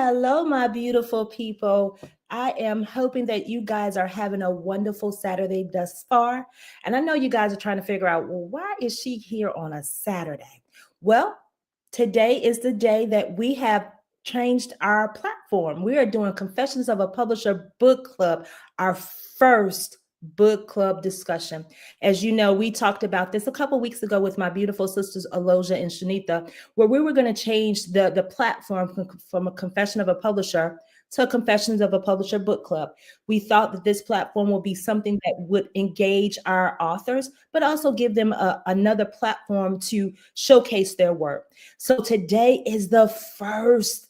Hello, my beautiful people. I am hoping that you guys are having a wonderful Saturday thus far. And I know you guys are trying to figure out, well, why is she here on a Saturday? Well, today is the day that we have changed our platform. We are doing Confessions of a Publisher Book Club, our first book club discussion. As you know, we talked about this a couple weeks ago with my beautiful sisters Aloja and Shanita, where we were going to change the platform from a Confession of a Publisher to a Confessions of a Publisher book club. We thought that this platform will be something that would engage our authors, but also give them another platform to showcase their work. So today is the first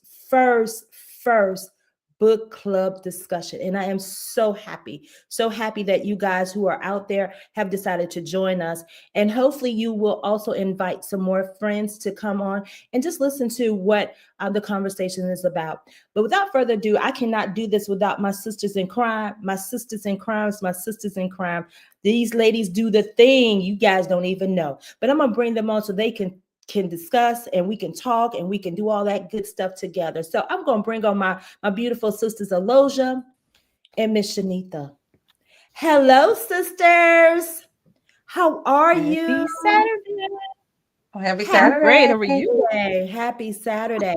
book club discussion. And I am so happy that you guys who are out there have decided to join us. And hopefully you will also invite some more friends to come on and just listen to what the conversation is about. But without further ado, I cannot do this without my sisters in crime, my sisters in crimes, my sisters in crime. These ladies do the thing you guys don't even know. But I'm going to bring them on so they can discuss and we can talk and we can do all that good stuff together. So I'm going to bring on my beautiful sisters Aloja and Miss Shanita. Hello, sisters. How are Happy you? Saturday. Happy Happy I'm great. Saturday. How are you? Saturday. Happy Saturday.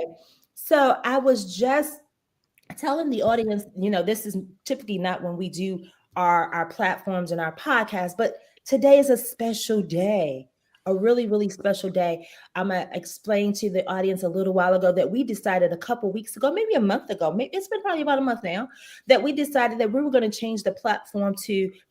So I was just telling the audience, this is typically not when we do our platforms and our podcasts, but today is a special day, a really, really special day. I'm going to explain to the audience a little while ago that we decided a couple weeks ago, maybe a month ago, maybe it's been probably about a month now, that we decided that we were going to change the platform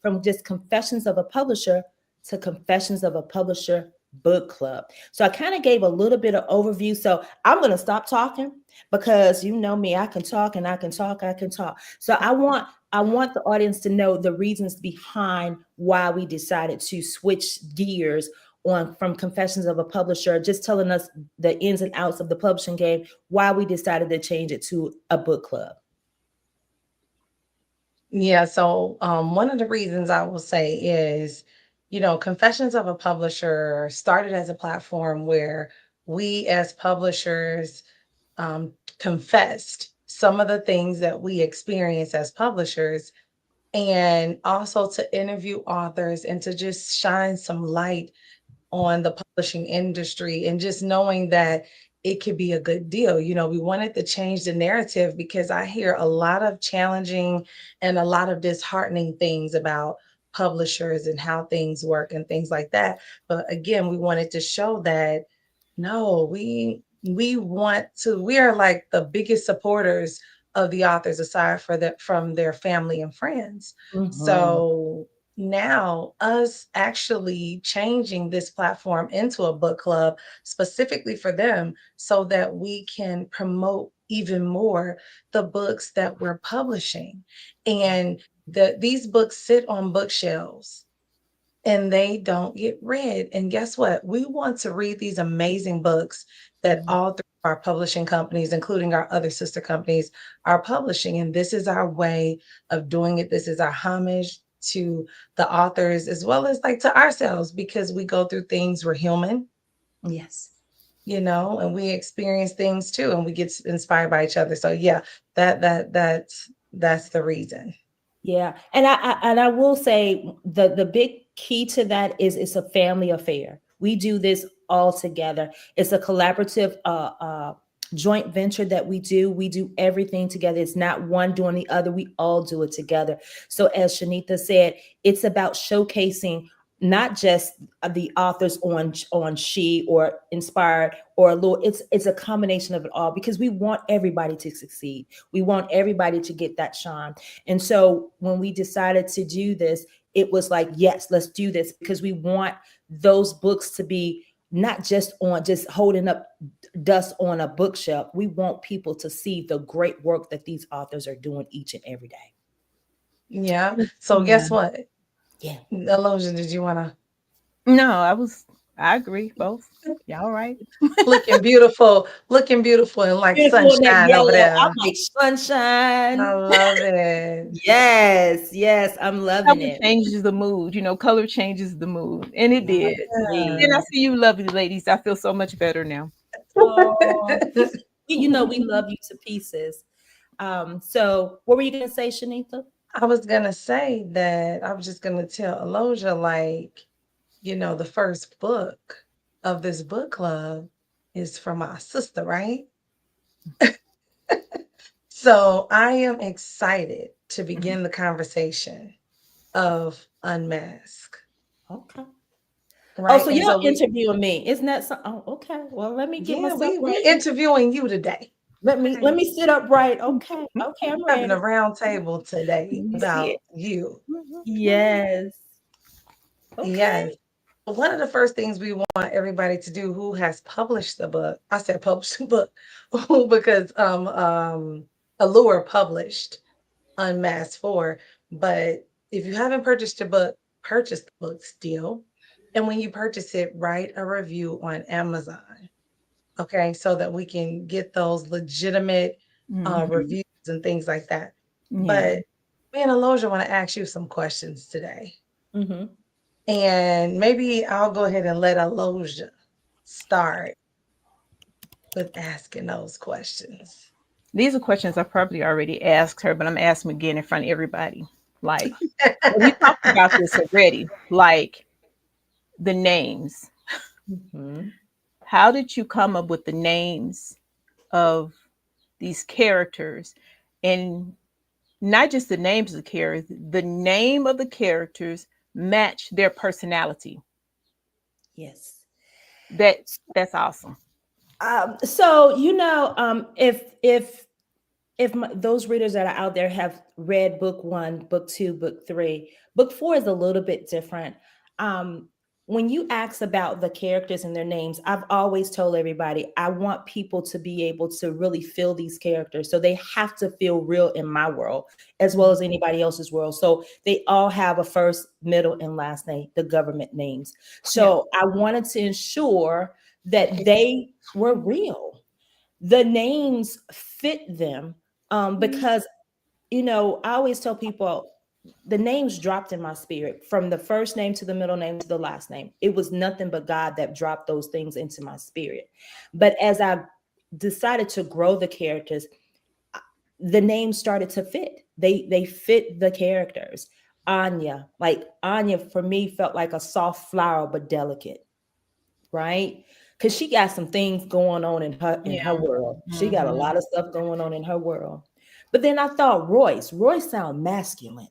from just Confessions of a Publisher to Confessions of a Publisher book club. So I kind of gave a little bit of overview. So I'm going to stop talking because you know me, I can talk and I can talk, I can talk. So I want the audience to know the reasons behind why we decided to switch gears on from Confessions of a Publisher, just telling us the ins and outs of the publishing game, why we decided to change it to a book club. Yeah, so one of the reasons I will say is, Confessions of a Publisher started as a platform where we as publishers confessed some of the things that we experience as publishers, and also to interview authors and to just shine some light on the publishing industry and just knowing that it could be a good deal. We wanted to change the narrative because I hear a lot of challenging and a lot of disheartening things about publishers and how things work and things like that. But again, we wanted to show that no, we are like the biggest supporters of the authors aside from their family and friends. Mhm. So now us actually changing this platform into a book club specifically for them so that we can promote even more the books that we're publishing. And these books sit on bookshelves and they don't get read. And guess what? We want to read these amazing books that Mhm. all three of our publishing companies, including our other sister companies, are publishing. And this is our way of doing it. This is our homage to the authors as well as like to ourselves because we go through things, we're human, Yes. and we experience things too and we get inspired by each other. So yeah, that's the reason. Yeah, and I will say the big key to that is it's a family affair. We do this all together. It's a collaborative joint venture that we do. We do everything together. It's not one doing the other. We all do it together. So as Shanita said, it's about showcasing not just the authors on She or Inspired or Lord. It's a combination of it all because we want everybody to succeed. We want everybody to get that shine. And so when we decided to do this, it was like, yes, let's do this because we want those books to be not just holding up dust on a bookshelf. We want people to see the great work that these authors are doing each and every day. Yeah. So Yeah. guess what? Yeah. Aloja, did you want to No, I agree, both. Y'all right. looking beautiful and like Beautiful in that sunshine over yellow. I'm there. like I sunshine. love it. Yes, yes, I'm loving Color it. changes the mood. Color changes the mood. And it did. Yeah. And I see you lovely ladies. I feel so much better now. Oh. You know, we love you to pieces. So what were you gonna say, Shanita? I was gonna say that I was just gonna tell Aloja, like, the first book of this book club is from my sister, right? So I am excited to Mhm. begin the conversation of unmask, Okay. Oh, right? so And you're so interviewing me. Isn't that so? Oh, okay. Well, let me get yeah, myself we're ready. interviewing you today. Let Okay. me sit up right. Okay. Okay, I'm Having a ready. round table Let today me see it. about you. Yes. Okay. Yes. One of the first things we want everybody to do who has published the book, I said published the book, because Allure published Unmasked 4. But if you haven't purchased your book, purchase the book still. And when you purchase it, write a review on Amazon. Okay, so that we can get those legitimate Mhm. reviews and things like that. Yeah. But me and Aloja want to ask you some questions today. Mm-hmm. And maybe I'll go ahead and let Aloja start with asking those questions. These are questions I probably already asked her, but I'm asking again in front of everybody. Like, and we talked about this already. Like the names. Mm-hmm. How did you come up with the names of these characters? And not just the names of the characters, the name of the characters match their personality. Yes. That that's awesome. So if those readers that are out there have read book one, book two, book three, book four is a little bit different. Um, when you ask about the characters and their names, I've always told everybody I want people to be able to really feel these characters. So they have to feel real in my world as well as anybody else's world. So they all have a first, middle, and last name, the government names. Yeah. So I wanted to ensure that they were real, the names fit them, because I always tell people the names dropped in my spirit from the first name to the middle name to the last name. It was nothing but God that dropped those things into my spirit. But as I decided to grow the characters, the names started to fit. They fit the characters. Anya, like Anya for me felt like a soft flower but delicate, right? Because she got some things going on in her Yeah. world. She got a Hmm. lot of stuff going on in her world. But then I thought Royce sound masculine,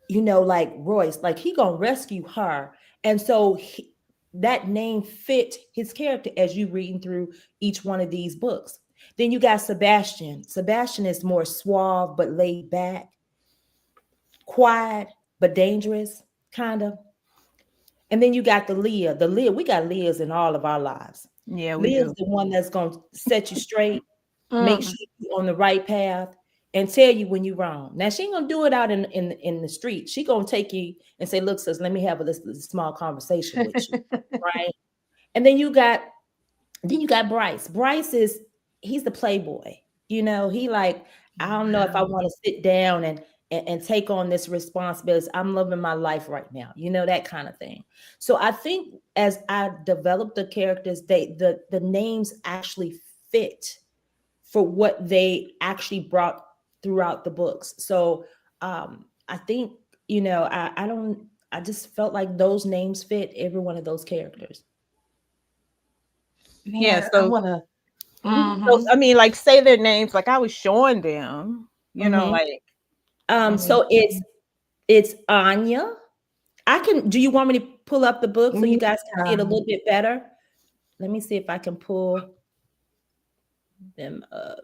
like Royce, like he gonna rescue her. And so that name fit his character as you reading through each one of these books. Then you got Sebastian. Sebastian is more suave but laid back, quiet but dangerous, kind of. And then you got the Leah. The Leah, we got Leahs in all of our lives. Yeah, we Leah's do. the one that's going to set you straight, make Mm. sure you're on the right path, and tell you when you're wrong. Now she ain't gonna do it out in the street. She gonna take you and say, "Look, sis, let me have this small conversation with you," right? And then you got Bryce. Bryce is he's the playboy. He like, I don't know if I Wow. want to sit down and take on this responsibility. I'm loving my life right now. That kind of thing. So I think as I developed the characters, the names actually fit for what they actually brought throughout the books. So I think, I don't I just felt like those names fit every one of those characters. Yeah. Man, I So, want to. so Hmm. I mean, like say their names. Like I was showing them. Mhm. Like I mean, So it's Anya. I can. Do you want me to pull up the book so you guys can see it a Yeah. little bit better? Let me see if I can pull them up.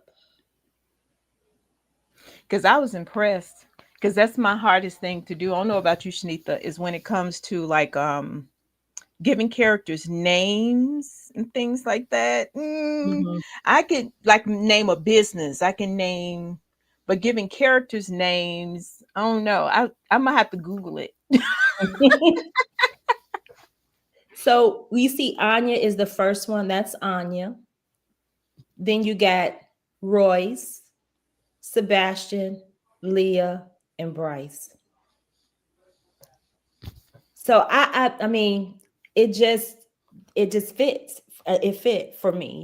because I was impressed. Because that's my hardest thing to do. I don't know about you, Shanita, is when it comes to like giving characters names and things like that. Mhm. I could like name a business. I can name, but giving characters names, I don't know. I might have to Google it. So we see Anya is the first one. That's Anya. Then you got Royce, Sebastian, Leah, and Bryce. So I mean, it just fits. It fit for me.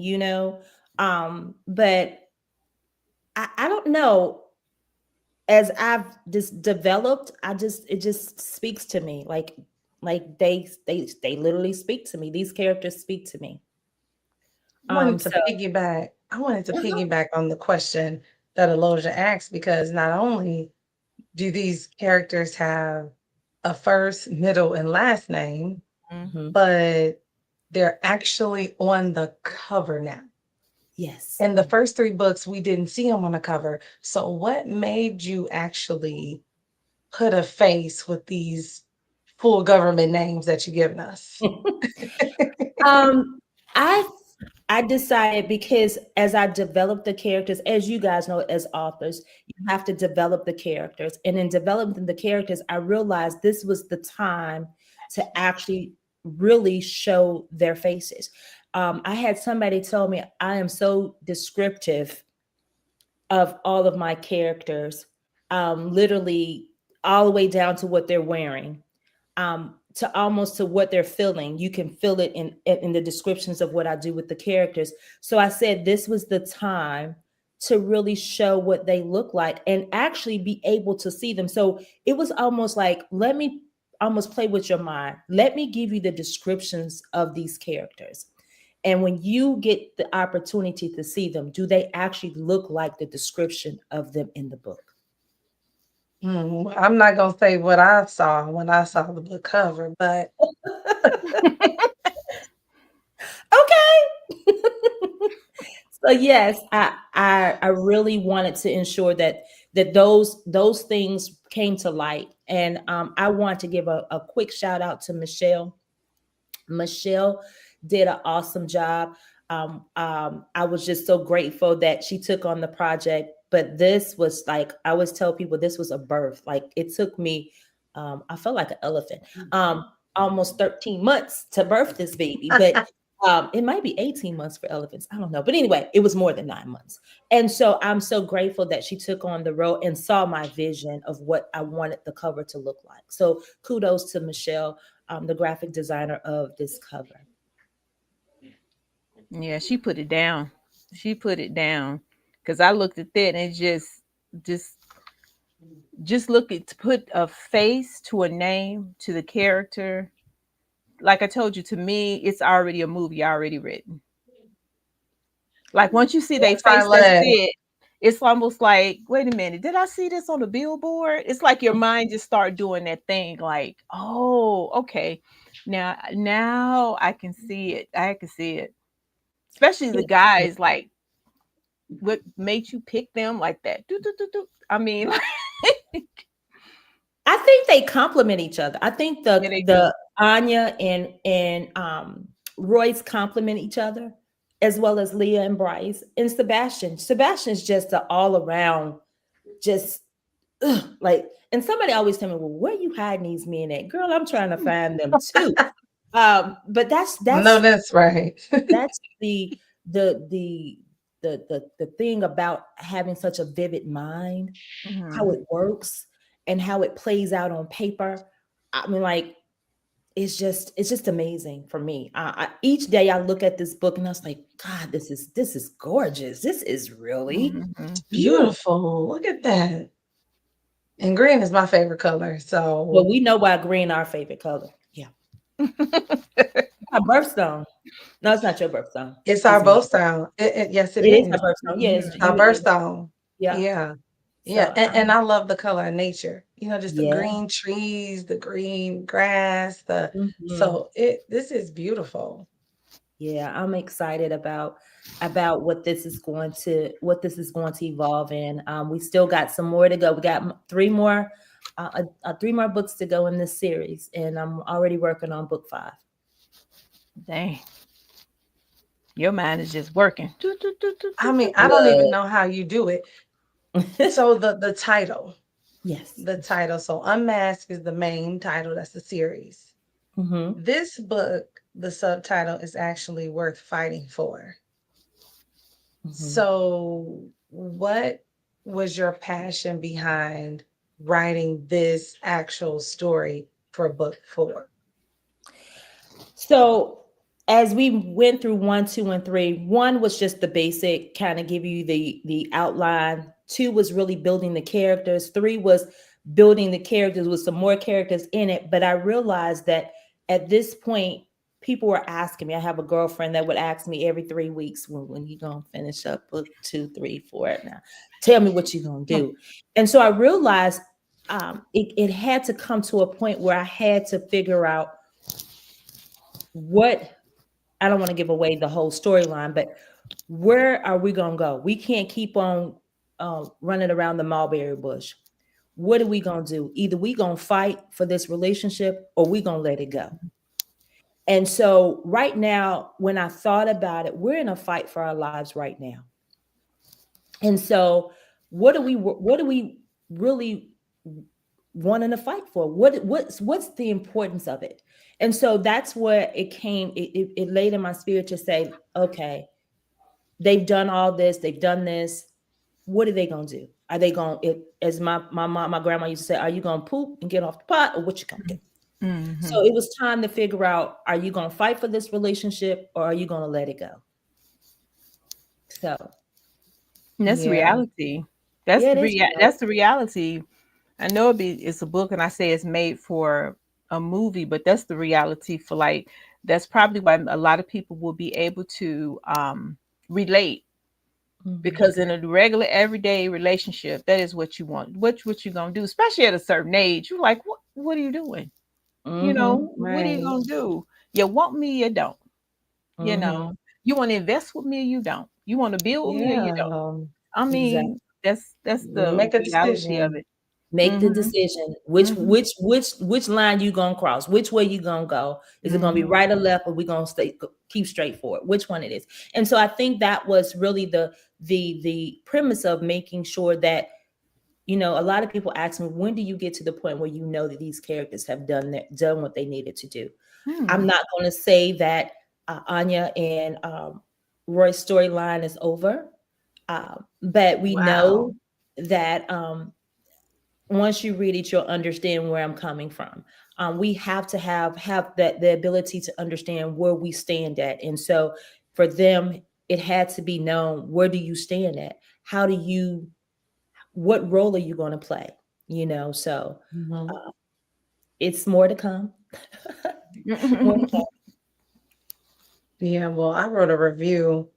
But I don't know, as I've just developed, I just it just speaks to me like they literally speak to me. These characters speak to me. Wanted to So piggyback. I wanted to uh-huh. piggyback on the question that Aloja asked because not only do these characters have a first, middle, and last name, Mhm. Mhm. but they're actually on the cover now. Yes. In the first three books, we didn't see them on the cover. So, what made you actually put a face with these full government names that you've given us? um, I I decided because as I developed the characters, as you guys know, as authors, you have to develop the characters. And in developing the characters, I realized this was the time to actually really show their faces. I had somebody tell me I am so descriptive of all of my characters, literally all the way down to what they're wearing, to almost to what they're feeling. You can feel it in the descriptions of what I do with the characters. So I said this was the time to really show what they look like and actually be able to see them. So it was almost like, let me almost play with your mind. Let me give you the descriptions of these characters. And when you get the opportunity to see them, do they actually look like the description of them in the book? I'm not gonna say what I saw when I saw the book cover, but Okay. So yes, I really wanted to ensure that those things came to light, and I want to give a quick shout out to Michelle. Michelle did an awesome job. I was just so grateful that she took on the project. But this was like, I always tell people, this was a birth. Like it took me, I felt like an elephant, almost 13 months to birth this baby. But it might be 18 months for elephants. I don't know. But anyway, it was more than 9 months. And so I'm so grateful that she took on the role and saw my vision of what I wanted the cover to look like. So kudos to Michelle, the graphic designer of this cover. Yeah, she put it down. She put it down because I looked at that and just just look at to put a face to a name to the character. Like I told you, to me, it's already a movie already written. Like once you see their yes, I face, that's love. it. It's almost like, wait a minute, did I see this on the billboard? It's like your mind just start doing that thing, like, oh, okay. Now I can see it. I can see it. Especially the guys, like what made you pick them like that? Do, do, do, do. I mean, I think they complement each other. I think yeah, they do. the Anya and Royce complement each other, as well as Leah and Bryce and Sebastian. Sebastian's just an all around, just like. And somebody always tell me, "Well, where you hiding these men at, girl? I'm trying to find them too." But No, that's right. that's the the the thing about having such a vivid mind, how Hmm. it works and how it plays out on paper. I mean, like it's just amazing for me. Each day I look at this book and I was like, God, this is gorgeous. This is really Hmm. beautiful. Beautiful. Look at that. And green is my favorite color. Well, So we know why green our favorite color. Yeah, our birthstone. No, it's not your birthstone. it's our It's both mine. style. Yes, it It is is. our birthstone. Yeah, Hmm. it's Our you. birthstone. Yeah. Yeah. Yeah. So And I love the color of nature. Just the yeah. green trees, the green grass, the Mhm. so it this is beautiful. Yeah, I'm excited about what this is going to evolve in. We still got some more to go. We got three more books to go in this series, and I'm already working on book 5. Dang, your mind is just working. Do, do, do, do, I do, mean, do, I do. don't even Look. know how you do it. So the title, Yes. so Unmasked is the main title, that's the series. Hmm. This book, the subtitle is actually worth fighting for. Hmm. So, what was your passion behind writing this actual story for book 4? So as we went through one, two, and three, one was just the basic, kind of give you the outline. Two was really building the characters. Three was building the characters with some more characters in it. But I realized that at this point, people were asking me. I have a girlfriend that would ask me every 3 weeks, when you gonna finish up book two, three, four now? Tell me what you gonna do. And so I realized it had to come to a point where I had to figure out what, I don't want to give away the whole storyline, but where are we going to go? We can't keep on running around the mulberry bush. What are we going to do? Either we going to fight for this relationship or we going to let it go. And so right now, when I thought about it, we're in a fight for our lives right now. And so what do we really wanting to fight for? What's the importance of it? And so that's where it came. It laid in my spirit to say, okay, they've done all this, they've done this. What are they gonna do? Are they gonna, as my mom, my grandma used to say, are you gonna poop and get off the pot, or what you gonna do? Mm-hmm. So it was time to figure out, are you gonna fight for this relationship or are you gonna let it go? So And that's Yeah. reality. That's yeah, the it is that's the reality. I know it's a book, and I say it's made for a movie, but that's the reality for like that's probably why a lot of people will be able to relate, reality. because in a regular everyday relationship, that is what you want. What you gonna do, especially at a certain age? You're like, what are you doing? You Mm-hmm. know, what are you Right. gonna do? You want me, you don't. You Mm-hmm. know, you want to invest with me, or you don't. You want to build with me, or you Yeah. don't. I Exactly. mean, that's the Make a reality of decision. it. Make the Mhm. decision. Mhm. Which line you gonna cross? Which way you gonna go? Is it gonna be Mhm. right or left, or we gonna keep straight forward? Which one it is? And so I think that was really the premise of making sure that, a lot of people ask me, when do you get to the point where you know that these characters have done what they needed to do? I'm Hmm. not going to say that Anya and Roy's storyline is over, but we Wow. know that once you read it, you'll understand where I'm coming from. We have to have that the ability to understand where we stand at, and so for them, it had to be known, where do you stand at? How do you? What role are you going to play? So Mhm. uh, it's more to come. More to Yeah, well, I wrote a review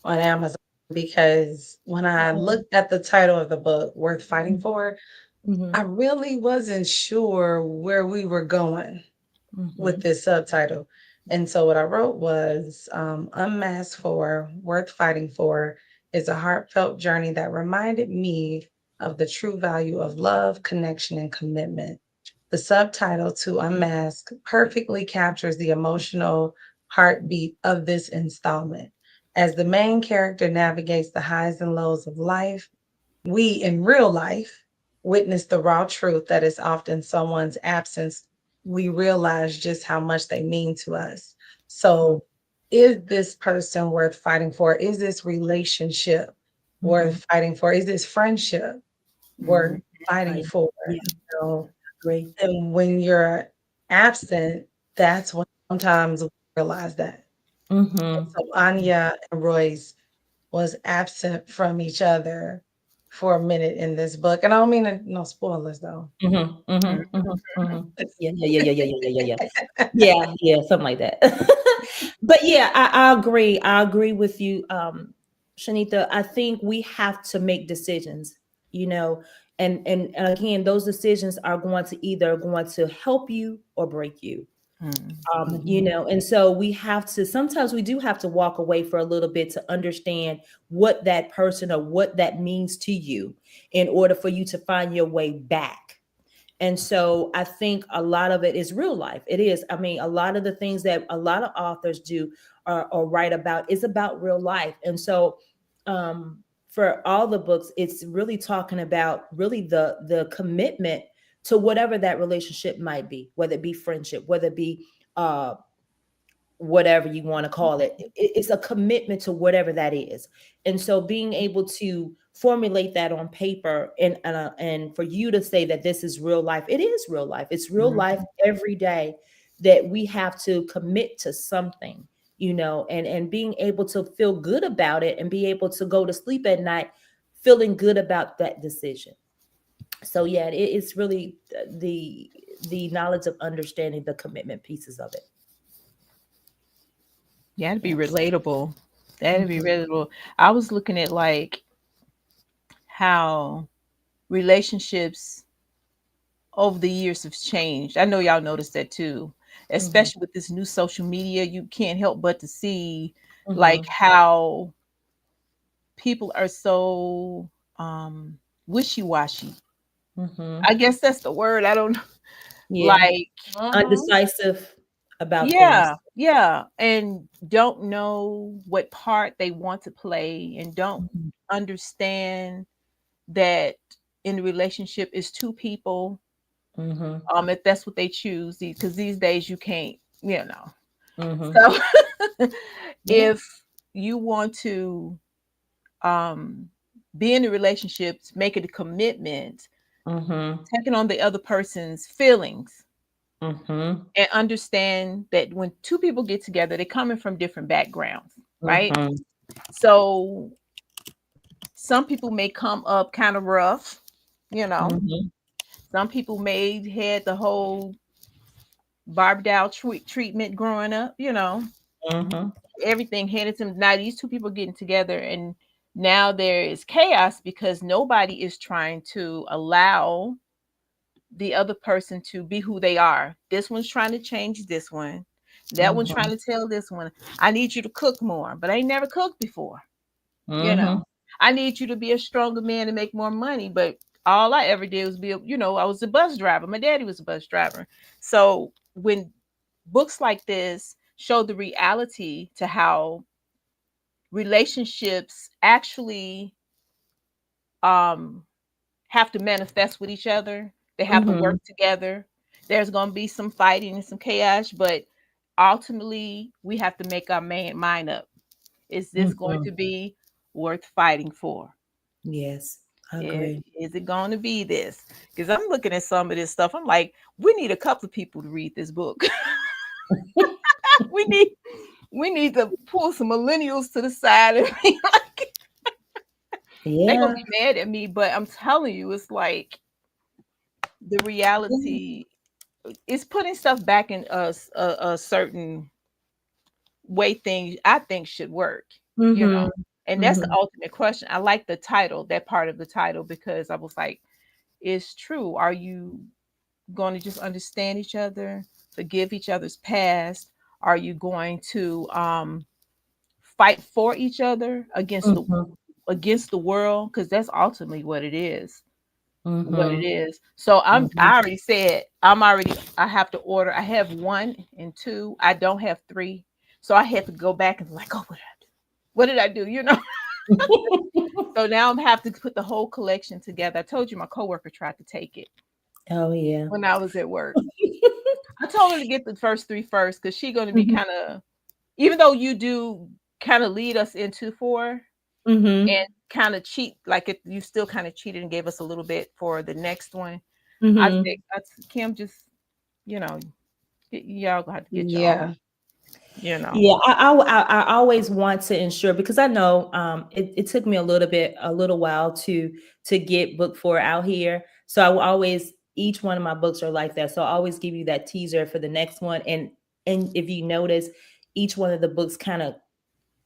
on Amazon because when I come. looked at the title of the book, Worth Fighting For, Mm-hmm. I really wasn't sure where we were going with Mm-hmm. this subtitle. And so what I wrote was Unmasked for Worth Fighting For is a heartfelt journey that reminded me of the true value of love, connection, and commitment. The subtitle to Unmask perfectly captures the emotional heartbeat of this installment. As the main character navigates the highs and lows of life, we in real life witness the raw truth that is often someone's absence. We realize just how much they mean to us. So, is this person worth fighting for? Is this relationship Mm-hmm. worth fighting for? Is this friendship Mhm. worth fighting Right. for? Yeah. So, Agree. and when you're absent, that's when sometimes we realize that. Mm-hmm. So Anya and Royce was absent from each other for a minute in this book. And I don't mean no spoilers though. Mm-hmm. Mhm. Mm-hmm. Mm-hmm. Mm-hmm. Yeah. Yeah. Yeah. Yeah. Yeah. Yeah. Yeah. Yeah. Yeah. Yeah. Something like that. But yeah, I agree. I agree with you, Shanita. I think we have to make decisions, you know, and again, those decisions are going to either going to help you or break you. Mhm. Mhm. And so we have to, sometimes we do have to walk away for a little bit to understand what that person or what that means to you in order for you to find your way back. And so I think a lot of it is real life. It is. I mean, a lot of the things that a lot of authors do or write about is about real life. And so um, for all the books, it's really talking about really the commitment to whatever that relationship might be, whether it be friendship, whether it be uh, whatever you want to call it. It's a commitment to whatever that is. And so being able to formulate that on paper and for you to say that this is real life, it is real life. It's real life Mhm. every day that we have to commit to something, and being able to feel good about it and be able to go to sleep at night feeling good about that decision. So yeah, it's really the knowledge of understanding the commitment pieces of it. Yeah, to be Yeah. relatable. That'd be Hmm. relatable. I was looking at like how relationships over the years have changed. I know y'all noticed that too, Hmm. especially with this new social media. You can't help but to see like Hmm. how people are so wishy-washy. Hmm. I guess that's the word. I don't Yeah. like, Mhm. Undecisive about things. yeah, yeah, and don't know what part they want to play and don't Hmm. understand that in a relationship is two people, Hmm. if that's what they choose, because these days you can't, you know. Hmm. So Yeah. if you want to um be in a relationship, make it a commitment, Hmm. taking on the other person's feelings, Hmm. and understand that when two people get together, they're coming from different backgrounds, right? Hmm. So some people may come up kind of rough, you know. Hmm. Some people may had the whole Barbie doll treatment growing up, you know. Hmm. Everything handed to them. Now these two people getting together, and now there is chaos because nobody is trying to allow the other person to be who they are. This one's trying to change this one. That one's trying Hmm. to tell this one, I need you to cook more, but I ain't never cooked before. You know, Hmm. I need you to be a stronger man and make more money, but all I ever did was be, I was a bus driver. My daddy was a bus driver. So when books like this show the reality to how relationships actually um have to manifest with each other. They have to work Hmm. together. There's going to be some fighting and some chaos, but ultimately we have to make our mind up. Is this going Hmm. to be worth fighting for? Yes, I Is, agree. is it going to be this? Because I'm looking at some of this stuff. I'm like, we need a couple of people to read this book. we need we need to pull some millennials to the side and be like, they're gonna Yeah. be mad at me, but I'm telling you, it's like the Yeah. reality is putting stuff back in a certain way things I think should work, you know. Hmm. And that's the Hmm. ultimate question. I like the title, that part of the title, because I was like, it's true. Are you going to just understand each other, forgive each other's past? Are you going to fight for each other Hmm. against the world? Because that's ultimately what it is. What it Hmm. is. So Hmm. I already said I have to order. I have one and two. I don't have three. So I had to go back and like, oh, what did I do? What did I do? So now I'm have to put the whole collection together. I told you my coworker tried to take it Oh yeah. when I was at work. I told her to get the first three first because she's gonna be Hmm. kind of, even though you do kind of lead us into four Hmm. and kind of cheat, like it, you still kind of cheated and gave us a little bit for the next one. I Hmm. think that's Kim. Just you know, y'all gonna have to get your own. Yeah. You know, Yeah, I always want to ensure because I know it took me a little while to get book four out here. So I will always each one of my books are like that. So I always give you that teaser for the next one, and if you notice, each one of the books kind of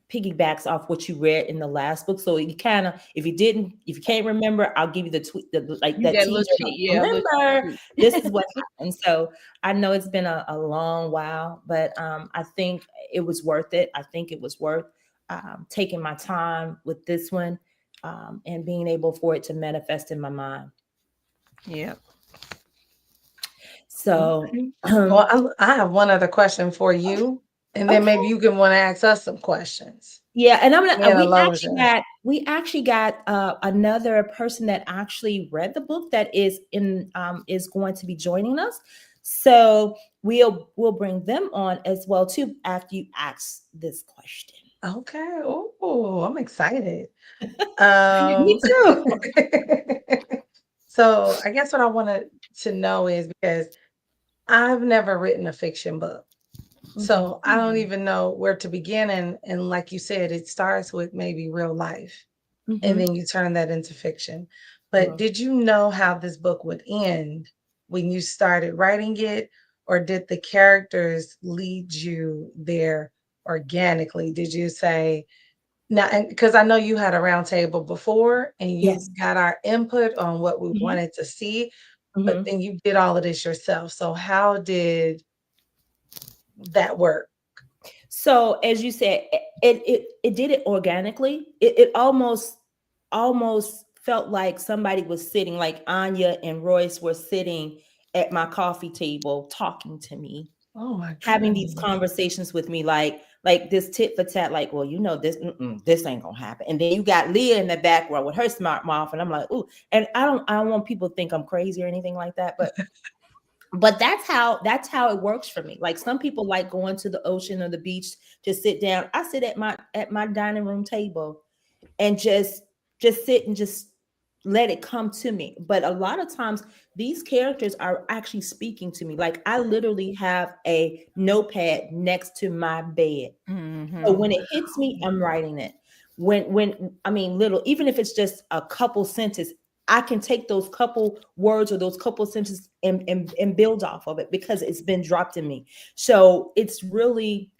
piggybacks off what you read in the last book. So you kind of, if you can't remember, I'll give you like you that got a little teaser. Like, cheat, yeah, a little remember, cheat. this is what happened. So I know it's been a long while, but I think it was worth it. I think it was worth taking my time with this one and being able for it to manifest in my mind. Yeah. So, Okay. Well, I have one other question for you, and then okay. maybe you can want to ask us some questions. Yeah, and I'm gonna. Me and We Aloja. actually got another person that actually read the book that is going to be joining us. So we'll bring them on as well too after you ask this question. Okay. Oh, I'm excited. Me Um, too. so I guess what I wanted to know is because I've never written a fiction book. Mhm. So I don't even know where to begin. And like you said, it starts with maybe real life, and Mhm. then you turn that into fiction. But Mhm. did you know how this book would end when you started writing it, or did the characters lead you there organically? Did you say now? Because I know you had a round table before, and you Yes. got our input on what we Mhm. wanted to see, but Mhm. then you did all of this yourself. So how did that work? So as you said, it did it organically. It almost felt like somebody was sitting, like Anya and Royce were sitting at my coffee table talking to me, Oh my having these goodness. conversations with me, like this tit for tat, like, well, this ain't gonna happen. And then you got Leah in the background with her smart mouth, and I'm like, ooh. And I don't want people to think I'm crazy or anything like that, but that's how it works for me. Like some people like going to the ocean or the beach to sit down. I sit at my dining room table and just sit and just let it come to me. But a lot of times these characters are actually speaking to me. Like I literally have a notepad next to my bed. So Mm-hmm. when it hits me, I'm writing it. When I mean little, even if it's just a couple sentences, I can take those couple words or those couple sentences and build off of it because it's been dropped in me. So it's really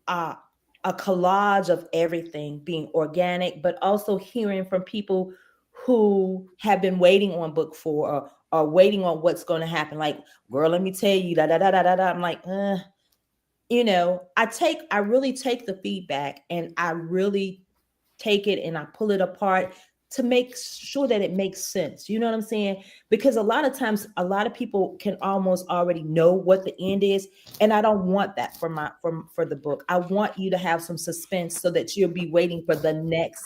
uh, a collage of everything being organic, but also hearing from people who have been waiting on book four or waiting on what's going to happen. Like, girl, let me tell you, da da da da da da. I'm like, I really take the feedback and I really take it and I pull it apart to make sure that it makes sense. You know what I'm saying? Because a lot of times a lot of people can almost already know what the end is, and I don't want that for the book. I want you to have some suspense so that you'll be waiting for the next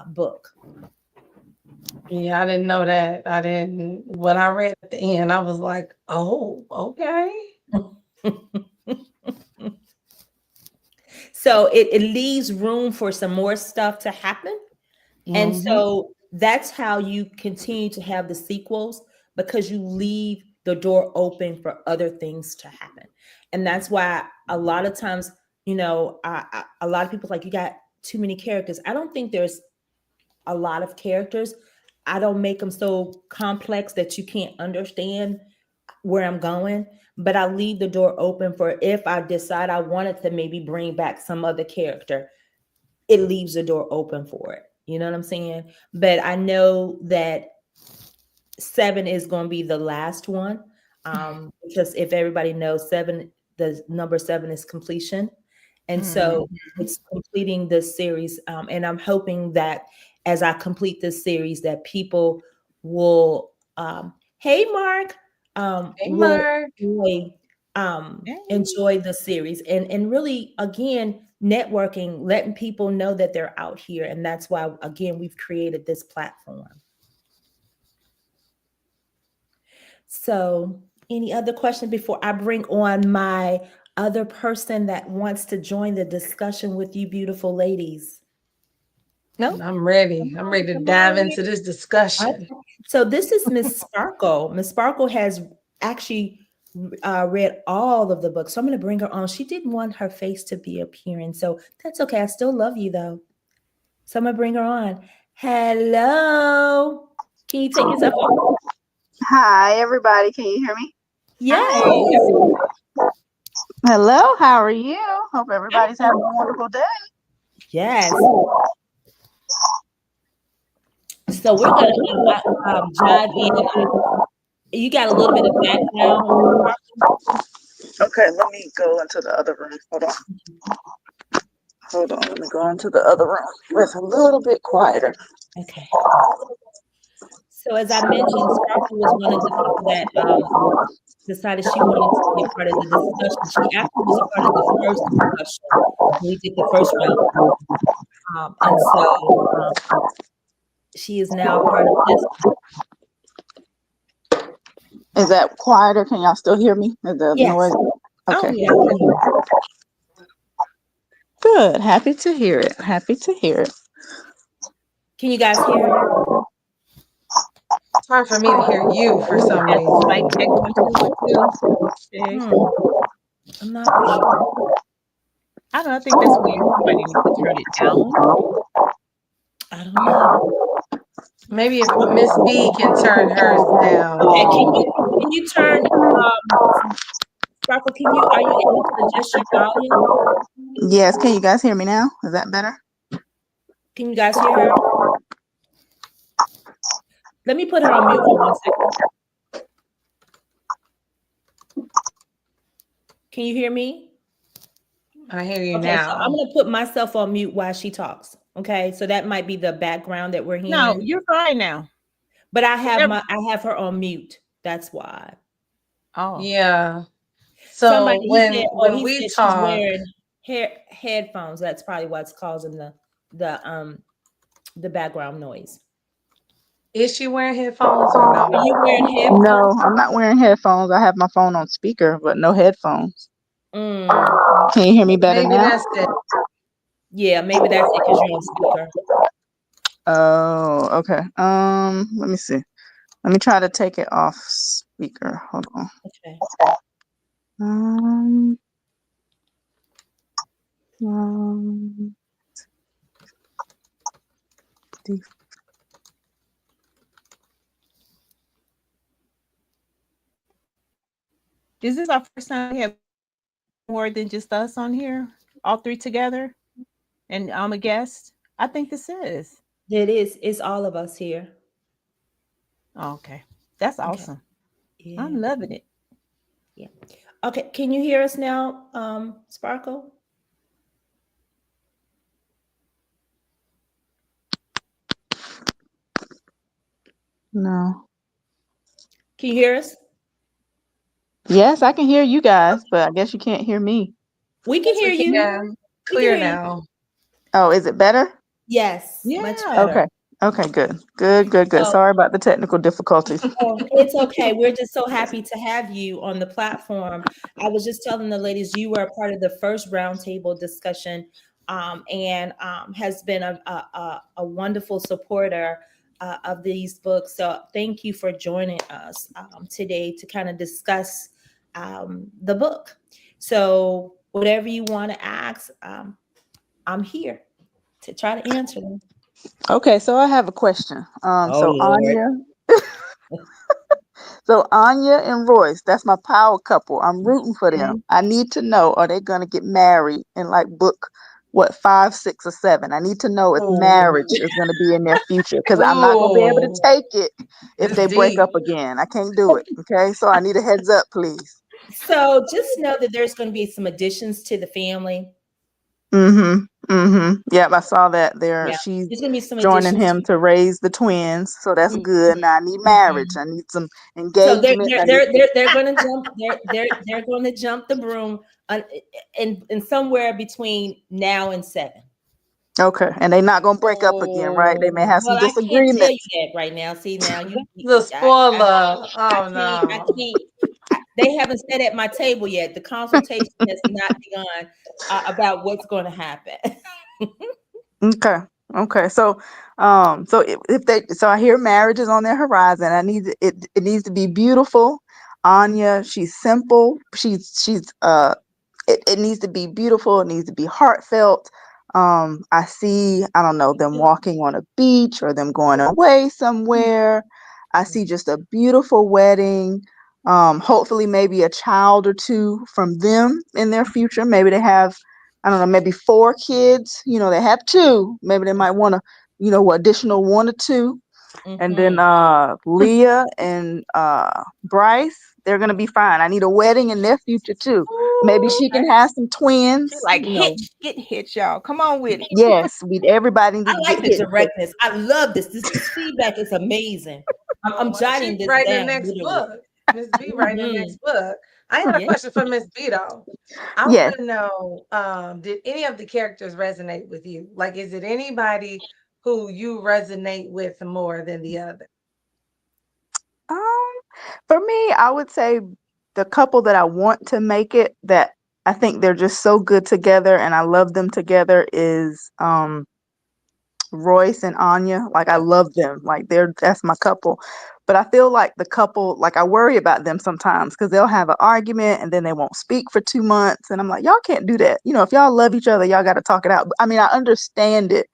book. Yeah, I didn't know that. I didn't. When I read at the end, I was like, "Oh, okay." So it leaves room for some more stuff to happen. And Mhm. so that's how you continue to have the sequels, because you leave the door open for other things to happen. And that's why a lot of times, a lot of people like, you got too many characters. I don't think there's a lot of characters. I don't make them so complex that you can't understand where I'm going, but I leave the door open for if I decide I wanted to maybe bring back some other character, it leaves the door open for it. You know what I'm saying? But I know that seven is going to be the last one, because if everybody knows, seven, the number seven is completion. And so Mm-hmm. it's completing this series. And I'm hoping that as I complete this series, that people will, hey, Mark, Hey, will Mark. enjoy, Hey. enjoy the series and really, again, networking, letting people know that they're out here. And that's why, again, we've created this platform. So, any other question before I bring on my other person that wants to join the discussion with you, beautiful ladies? No? I'm Come ready. I'm on, ready to come on dive with into it. this discussion. Okay. So, this is Miss Sparkle. Miss Sparkle has actually read all of the books. So, I'm going to bring her on. She didn't want her face to be appearing. So, that's okay. I still love you, though. So, I'm going to bring her on. Hello. Can you take yourself off? Hi, everybody. Can you hear me? Yes. Hello, how are you? Hope everybody's having a wonderful day. Yes. So we're gonna dive in. You got a little bit of background. Okay, let me go into the other room. Hold on. Hold on. Let me go into the other room where it's a little bit quieter. Okay. So as I mentioned, Sparkle was one of the people that decided she wanted to be a part of the discussion. She actually was a part of the first discussion. We did the first round, and so um, she is now a part of this. Is that quieter? Can y'all still hear me? Is the Yes. noise? Oh Okay. yeah, I can hear you. Good. Happy to hear it. Happy to hear it. Can you guys hear her? It's hard for me to hear you for some Yes. reason. Mic check 1 2 1 2. Check. Hmm. I'm not for sure. I don't know, I think that's where you might need to turn it down. I don't know. Maybe if Miss B can turn hers down. Okay, can you turn Sparkle, are you able to adjust your volume? Yes, can you guys hear me now? Is that better? Can you guys hear her? Let me put her on mute for 1 second. Can you hear me? I hear you Okay, so I'm now. gonna put myself on mute while she talks. Okay, so that might be the background that we're No, hearing. you're fine now. But Whatever. I have her on mute. That's why. Oh, Yeah. Somebody So he said, oh, when he we said she's talk, wearing headphones. That's probably what's causing the background noise. is she wearing headphones or Are no? you wearing No, headphones? I'm not wearing headphones. I have my phone on speaker, but no headphones. Mm, Can you hear me better Maybe now? that's it. yeah, maybe that's it because you're on speaker. Oh, okay. Let me see. Let me try to take it off speaker. Hold on. Okay. Um, um, def- is this our first time we have more than just us on here, all three together, and I'm a guest? I think this is. It is. It's all of us here. Oh, okay, that's Okay. awesome. Yeah. I'm loving it. Yeah. Okay. Can you hear us now, Sparkle? no. Can you hear us? Yes, I can hear you guys, but I guess you can't hear me. We can Yes, hear we you. can. We can Clear hear you. now. Oh, is it better? Yes, much Yeah. better. Okay. Okay, good. Good, good, good. So, Sorry about the technical difficulties. oh, it's okay. We're just so happy to have you on the platform. I was just telling the ladies you were a part of the first roundtable discussion, and has been a wonderful supporter of these books. So thank you for joining us today to kind of discuss the book. So whatever you want to ask, I'm here to try to answer them. Okay, so I have a question. Oh Lord. So Anya and Royce, that's my power couple. I'm rooting for them. Mhm. I need to know, are they gonna get married in like book what 5, 6, or 7? I need to know if Oh, marriage is gonna be in their future because I'm not gonna be able to oh, take it if it's they break deep. up again. I can't do it. Okay, so I need a heads up, please. So just know that there's going to be some additions to the family. Mm-hmm. Mm-hmm. Yep, I saw that there. Yeah, She's there's going to be some joining additions him to. to raise the twins, so that's Mhm, good. Now I need marriage. mhm. I need some So they're engagement. they're I need they're they're, they're going to jump. They're going to jump the broom uh, in somewhere between now and 7. okay, and they're not gonna break up again, right? They may Oh, have Well, some I can't tell you disagreements. that right now. See, now the I spoiler. I Oh can't I no. can't. They haven't sat at my table yet. The consultation has not begun about what's going to happen. Okay. Okay. So, so if they, so I hear marriage is on their horizon. I need it. It needs to be beautiful. Anya, she's simple. It needs to be beautiful. It needs to be heartfelt. I see, I don't know, them walking on a beach or them going away somewhere. I see just a beautiful wedding. Hopefully maybe a child or two from them in their future. Maybe they have, I don't know, maybe 4 kids. They have two. Maybe they might want to, additional 1 or 2. And then Mhm. Leah and Bryce, they're gonna be fine. I need a wedding in their future too. Maybe Ooh, she can have some twins. she like hitch, get hitch, y'all. Come on with it. Yes, everybody I need to like get the hit. directness. I love this. This feedback is amazing. I'm Oh, she jotting this writing the down next literally. book. Miss B writing the Hmm. next book. I had a Yeah. question for Miss B though. I want Yes. to know, did any of the characters resonate with you? Like, is it anybody who you resonate with more than the other? Um, for me, I would say the couple that I want to make it that I think they're just so good together and I love them together is Royce and Anya. Like I love them. Like that's my couple. But I feel like the couple, like I worry about them sometimes because they'll have an argument and then they won't speak for 2 months. And I'm like, y'all can't do that. If y'all love each other, y'all got to talk it out. I mean, I understand it,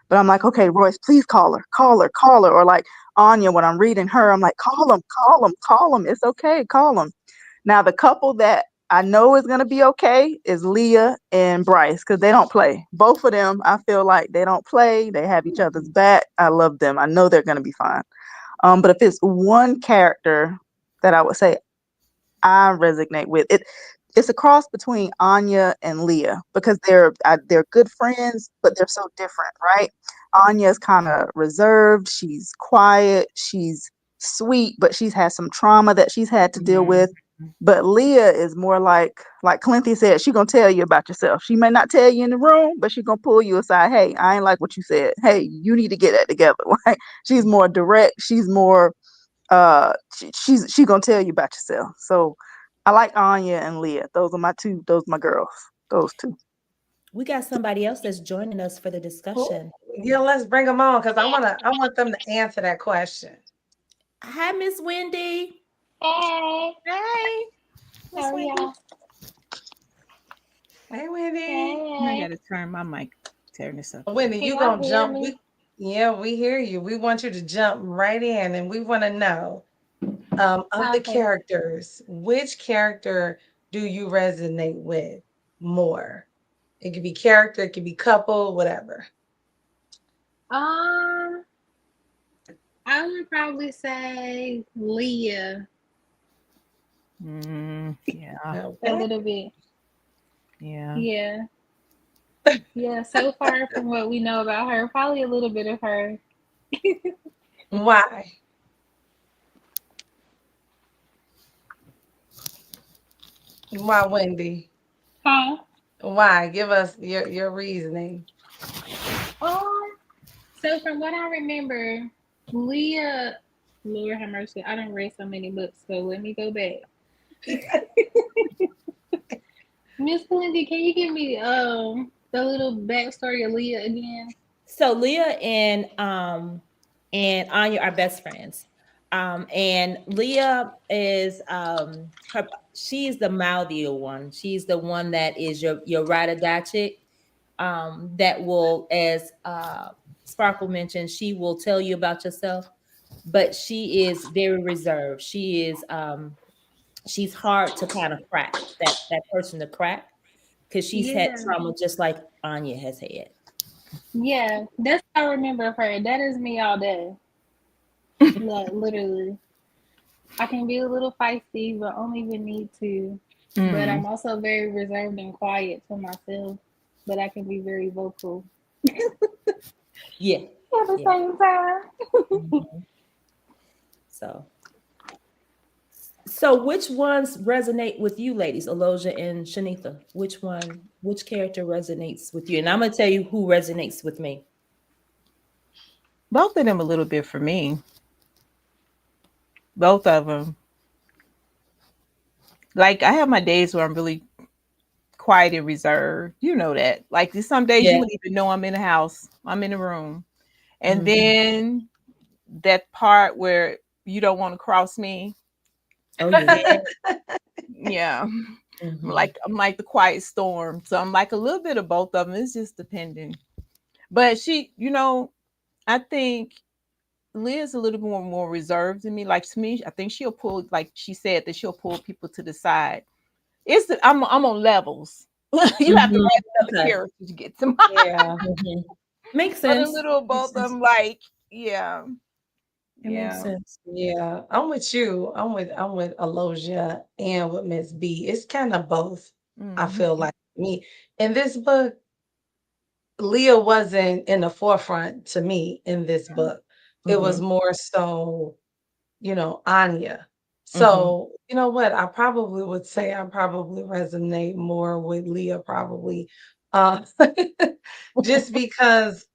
but I'm like, okay, Royce, please call her, call her, call her. Or like Anya, when I'm reading her, I'm like, call them, call them, call them. It's okay, call them. Now, the couple that I know is going to be okay is Leah and Bryce because they don't play. Both of them, I feel like they don't play. They have each other's back. I love them. I know they're going to be fine. But if it's one character that I would say I resonate with, it's a cross between Anya and Leah because they're good friends, but they're so different, right? Anya's kind of reserved. She's quiet. She's sweet, but she's had some trauma that she's had to deal with. But Leah is more like Clinty said, she gonna tell you about yourself. She may not tell you in the room, but she's gonna pull you aside. Hey, I ain't like what you said. Hey, you need to get that together. Like she's more direct. She's more she's gonna tell you about yourself. So I like Anya and Leah. Those are my two. Those are my girls. Those two. We got somebody else that's joining us for the Well, discussion. yeah, let's bring them on because I want them to answer that question. Hi, Miss Wendy. Hey, Hey, how Miss are Wendy. y'all? Hey, Wendy. I Hey, gotta turn my mic, turn this up. Wendy, can you y'all gonna hear jump? me? Yeah, we hear you. We want you to jump right in, and we want to know of the Okay. characters, which character do you resonate with more? It could be character, it could be couple, whatever. Um, I would probably say Leah Yeah, a Okay. little bit. yeah. Yeah, yeah. So far from what we know about her, probably a little bit of her. Why? Why, Wendy? Huh? Why? Give us your reasoning. Um. So from what I remember, Leah. Lord have mercy. I don't read so many books, so let me go back. Miss Lindy, can you give me the little backstory of Leah again? So Leah and Anya are best friends. And Leah is her she's the mouthier one. She's the one that is your ride or die chick. That will, as Sparkle mentioned, she will tell you about yourself, but she is very reserved. She's hard to kind of crack, that person to crack, because she's had Yeah, trauma just like Anya has had. yeah, that's what I remember of her. That is me all day. Like literally, I can be a little feisty, but only when need to. But Mm. I'm also very reserved and quiet to myself. But I can be very vocal Yeah. at the Yeah. same time. Mhm. So, so which ones resonate with you, ladies, Aloja and Shanitha? Which character resonates with you? And I'm gonna tell you who resonates with me. Both of them a little bit for me. Both of them. Like I have my days where I'm really quiet and reserved. You know that. Like there's some days you Yeah. wouldn't even know I'm in the house. I'm in the room. And Mhm. then that part where you don't want to cross me. Oh yeah. Then yeah. Mhm. I'm like the quiet storm. So I'm like a little bit of both of them. It's just depending. But I think Leah's a little bit more reserved than me. Like to me, I think she'll pull, like she said, that she'll pull people to the side. I'm on levels. You have to Mhm. write another Okay. character to get to my. Yeah, Mhm. Makes But a sense. little Makes both of sense. them, like yeah, It makes yeah. sense. yeah. I'm with you. I'm with Aloja and with Miss B. It's kind of both. I Hmm. feel like me in this book. Leah wasn't in the forefront to me in this book. It was Mhm. more so, Anya. Mhm. So, you know what? I probably would say I probably resonate more with Leah, probably. Uh, just because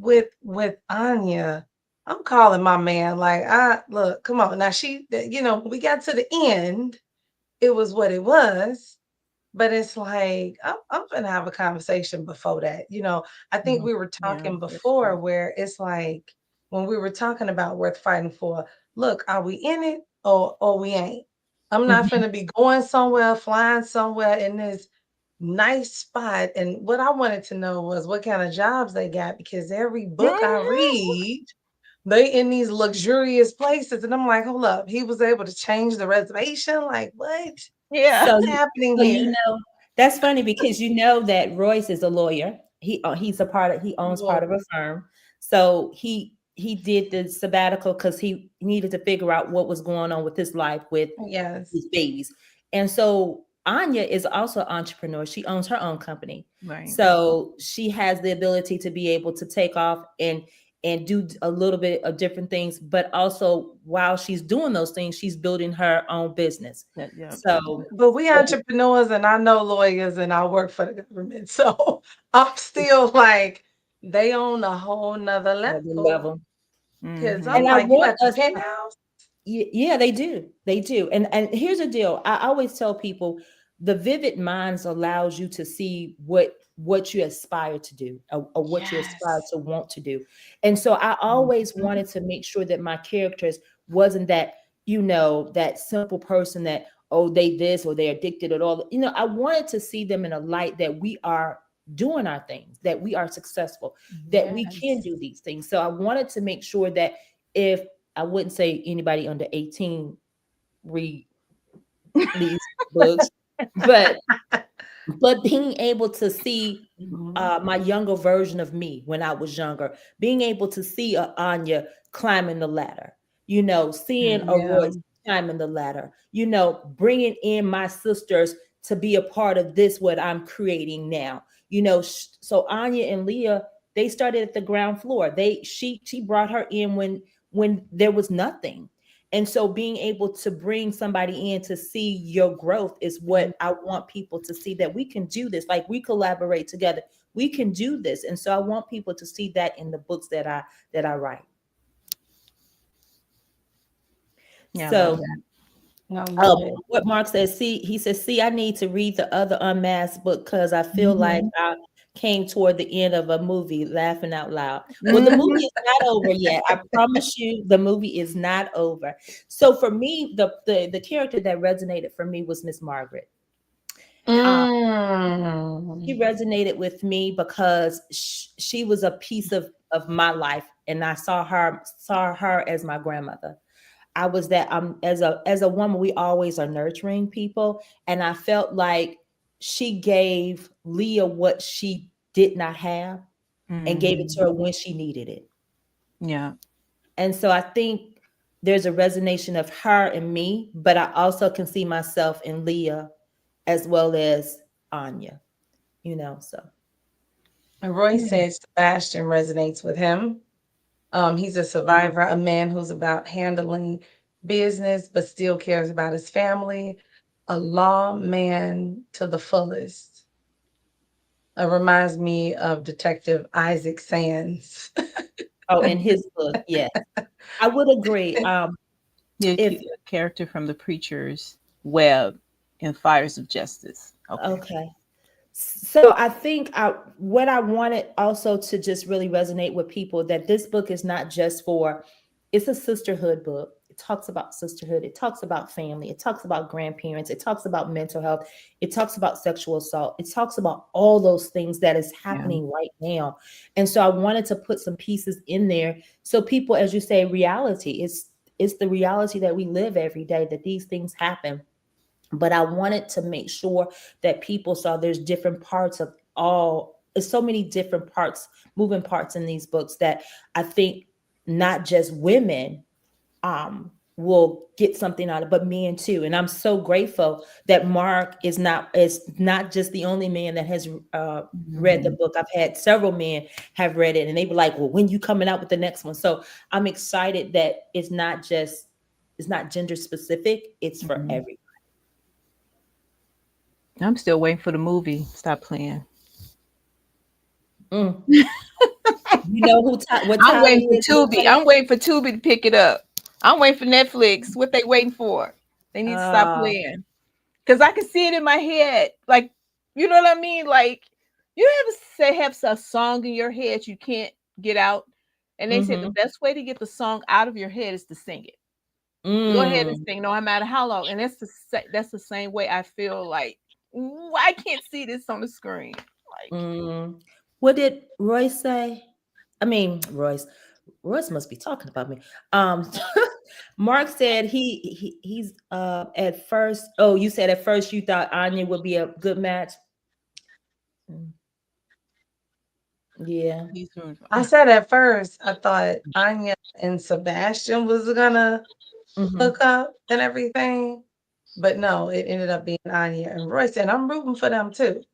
with Anya, I'm calling my man. Like, I look, come on. Now we got to the end, it was what it was. But it's like I'm gonna have a conversation before that. I think Mhm. we were Yeah, talking that's true. before where it's like when we were talking about worth fighting for, look, are we in it or we ain't? I'm not Mhm. finna be going somewhere, flying somewhere in this nice spot. And what I wanted to know was what kind of jobs they got, because every book I read, they in these luxurious places. And I'm like, hold up, he was able to change the reservation? Like, what's Yeah. So, happening so you here? know, that's funny because you know that Royce is a lawyer. He's a part of he owns Whoa. part of a firm. So he did the sabbatical because he needed to figure out what was going on with his life with Yes. his babies. And so Anya is also an entrepreneur. She owns her own company. Right. So she has the ability to be able to take off and do a little bit of different things, but also while she's doing those things, she's building her own business. Yeah. So, But we so entrepreneurs and I know lawyers and I work for the government. So I'm still like, they on a whole nother another level. level. Cause Mm-hmm. I'm And I like, you want at the us penthouse? Yeah, they do. They do. And here's the deal. I always tell people the vivid minds allows you to see what you aspire to do, or what you aspire Yes. to want to do. And so I always Mhm. wanted to make sure that my characters wasn't that, that simple person that, oh, they this or they're addicted at all. I wanted to see them in a light that we are doing our things, that we are successful, that we can Yes. do these things. So I wanted to make sure that if I wouldn't say anybody under 18 read these books, but being able to see Mhm. my younger version of me when I was younger, being able to see a Anya climbing the ladder, seeing a Yeah. Royce climbing the ladder, bringing in my sisters to be a part of this, what I'm creating now, so Anya and Leah, they started at the ground floor. She brought her in when there was nothing. And so being able to bring somebody in to see your growth is Mhm. what I want people to see, that we can do this. Like, we collaborate together. We can do this. And so I want people to see that in the books that I write. Yeah, I love So that. I love it. what Mark says, he says, see, I need to read the other Unmasked book because I feel like Mhm. I came toward the end of a movie laughing out loud. Well, the movie Mm-hmm. is not over yet. I promise you, the movie is not over. So for me, the character that resonated for me was Miss Margaret. Uh, she Mm. resonated with me because she was a piece of my life, and I saw her as my grandmother. I was that as a woman, we always are nurturing people, and I felt like she gave Leah what she did not have and gave it to Mm-hmm. her when she needed it. Yeah. And so I think there's a resonation of her and me, but I also can see myself in Leah as well as Anya, so And Roy Yeah. said Sebastian resonates with him. He's a survivor, a man who's about handling business, but still cares about his family, a lawman to the fullest. Reminds me of Detective Isaac Sands. oh, in his book, yeah, I would agree. Yeah, If a character from the Preacher's Web in Fires of Justice. Okay. Okay. So I think what I wanted also to just really resonate with people, that this book is not just for, it's a sisterhood book. It talks about sisterhood. It talks about family. It talks about grandparents. It talks about mental health. It talks about sexual assault. It talks about all those things that is Yeah. happening right now. And so I wanted to put some pieces in there so people, as you say, reality, it's the reality that we live every day, that these things happen. But I wanted to make sure that people saw there's different parts of all, there's so many different parts, moving parts in these books, that I think not just women will get something out of, but men too. And I'm so grateful that Mark is not just the only man that has read the Mhm. book. I've had several men have read it, and they were like, well, when you coming out with the next one? So I'm excited that it's not gender specific, it's for Mhm. everyone. I'm still waiting for the movie. Stop playing. Mm. You know what I'm time it waiting for is, Tubi. everybody? I'm waiting for Tubi to pick it up. I'm waiting for Netflix. What they waiting for? They need to stop Uh, playing. Because I can see it in my head. Like, you know what I mean? Like, you ever say have a song in your head you can't get out? And they said the mhm. best way to get the song out of your head is to sing it. Go ahead and Mm, sing, no matter how long. And that's the same way I feel like. I can't see this on the screen. Like, mm. What did Royce say? I mean, Royce must be talking about me. Mark said he's at first. Oh, you said at first you thought Anya would be a good match. Mm, yeah. he's doing. I said at first I thought Anya and Sebastian was gonna Hmm. hook up and everything, but no, it ended up being Anya and Royce, and I'm rooting for them too.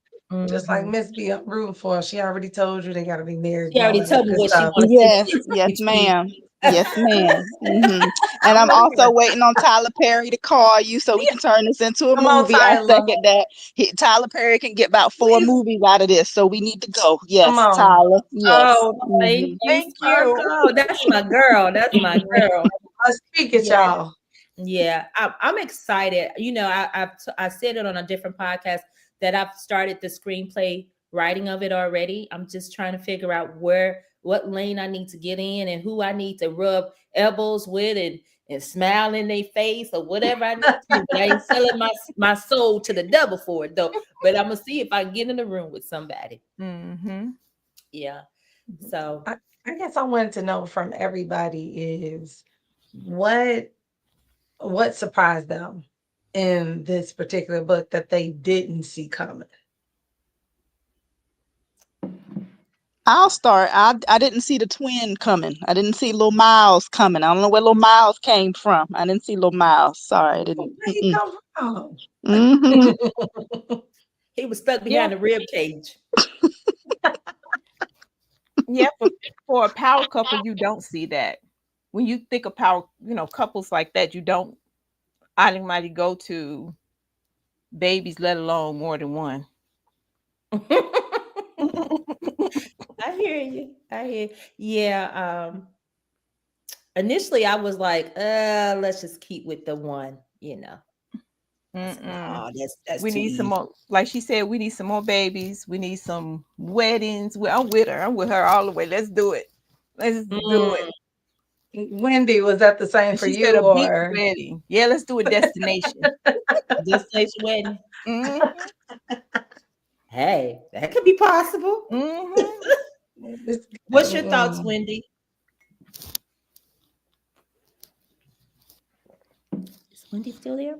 Just like Hmm. Miss B, I'm rooting for her. She already told you they gotta be married She and all already of that told me good what she stuff. want to see Yes, yes, between. ma'am. Yes, ma'am. And I'm I'm looking also at waiting on Tyler Perry to call you so we yeah, can turn this into a come on, movie. I Tyler. second that. Tyler Perry can get about 4 Please movies out of this, so we need to go. come Yes, on. Tyler. Yes. Oh, thank you, Thank you. Sparkle. That's my girl. That's my girl. Let's speak it, Yeah. y'all. Yeah, I'm excited. I said it on a different podcast that I've started the screenplay writing of it already. I'm just trying to figure out what lane I need to get in and who I need to rub elbows with and smile in their face or whatever I need to do. But I ain't selling my soul to the devil for it though. But I'm gonna see if I can get in the room with somebody. Mm-hmm. Yeah. So I, I guess I wanted to know from everybody is what what surprised them in this particular book that they didn't see coming. I'll start. I didn't see the twin coming. I didn't see little Miles coming. I don't know where little Miles came from. I didn't see little Miles. Sorry, I Where didn't. he come from? Mm-hmm. he was stuck Yeah, behind the rib cage. yeah. For a power couple, you don't see that. When you think of power, couples like that, you don't automatically go to babies, let alone more than one. I hear you. I hear. Yeah. Initially I was like, let's just keep with the one, you know. I said, Mm-mm. no, that's We too need some easy. more. Like she said, we need some more babies. We need some weddings. Well, I'm with her. I'm with her all the way. Let's do it. Let's do it. Mm, Wendy, was that the same And for she said you a big or wedding. Yeah, let's do a destination. destination wedding. Mm-hmm. Hey, that could be possible. Mm-hmm. this? What's your thoughts, Mm, Wendy? Is Wendy still there?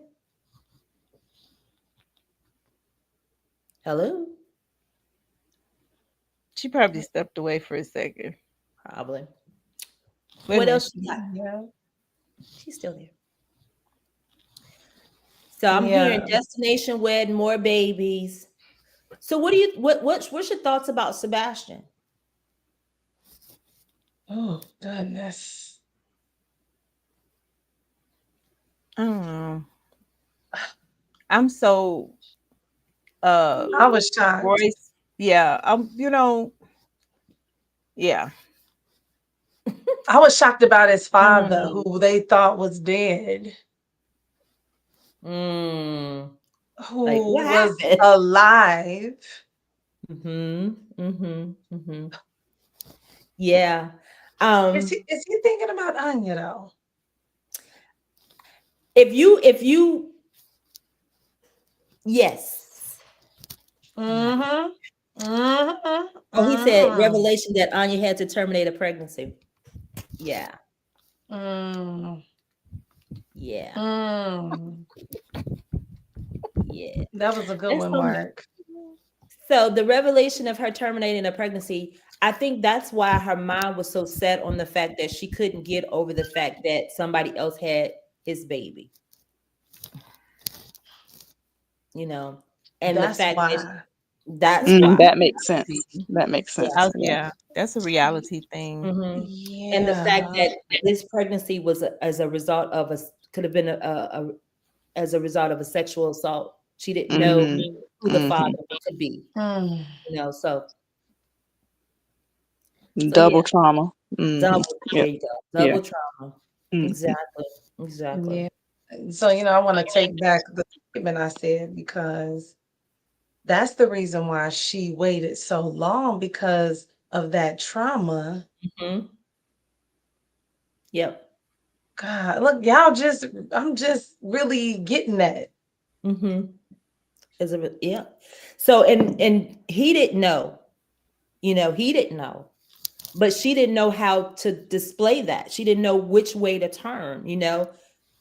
Hello? She probably stepped away for a second. Probably. Wait a What minute. else you got? yeah, She's still there. So I'm hearing yeah. destination wedding, more babies. So what's your thoughts about Sebastian? Oh goodness. I don't know. I'm so I was shocked. Royce. Yeah. Yeah. I was shocked about his father, Mm, who they thought was dead, mm. Like who what was happened? alive. Mm-hmm. Mm-hmm. Mm-hmm. Yeah. Is Um, he thinking about Anya though? if you yes. Mm-hmm. Mm-hmm. Oh, he said Mm-hmm. revelation that Anya had to terminate a pregnancy. Yeah. Mm, Yeah. mm. Yeah. That was a good And one, so Mark. so the revelation of her terminating a pregnancy, I think that's why her mind was so set on the fact that she couldn't get over the fact that somebody else had his baby, you know, and the That's fact that why. that's Mm, why. that makes See, sense. That makes Yeah. sense. Yeah. yeah, that's a reality thing. Hmm. And the fact Yeah. that this pregnancy was as a result of could have been as a result of a sexual assault. She didn't know Mm-hmm. who the father Mm-hmm. could be, Mm. you know. So Double yeah, trauma. Mm-hmm. double. There Yep. you go, Yeah. double trauma. Mm-hmm. Exactly, exactly. Yeah. So, I want to take back the statement I said because that's the reason why she waited so long because of that trauma. Hmm. Yep. God, look, y'all just, I'm just really getting that. Mm-hmm. Yeah. So and he didn't know, he didn't know, but she didn't know how to display that. She didn't know which way to turn.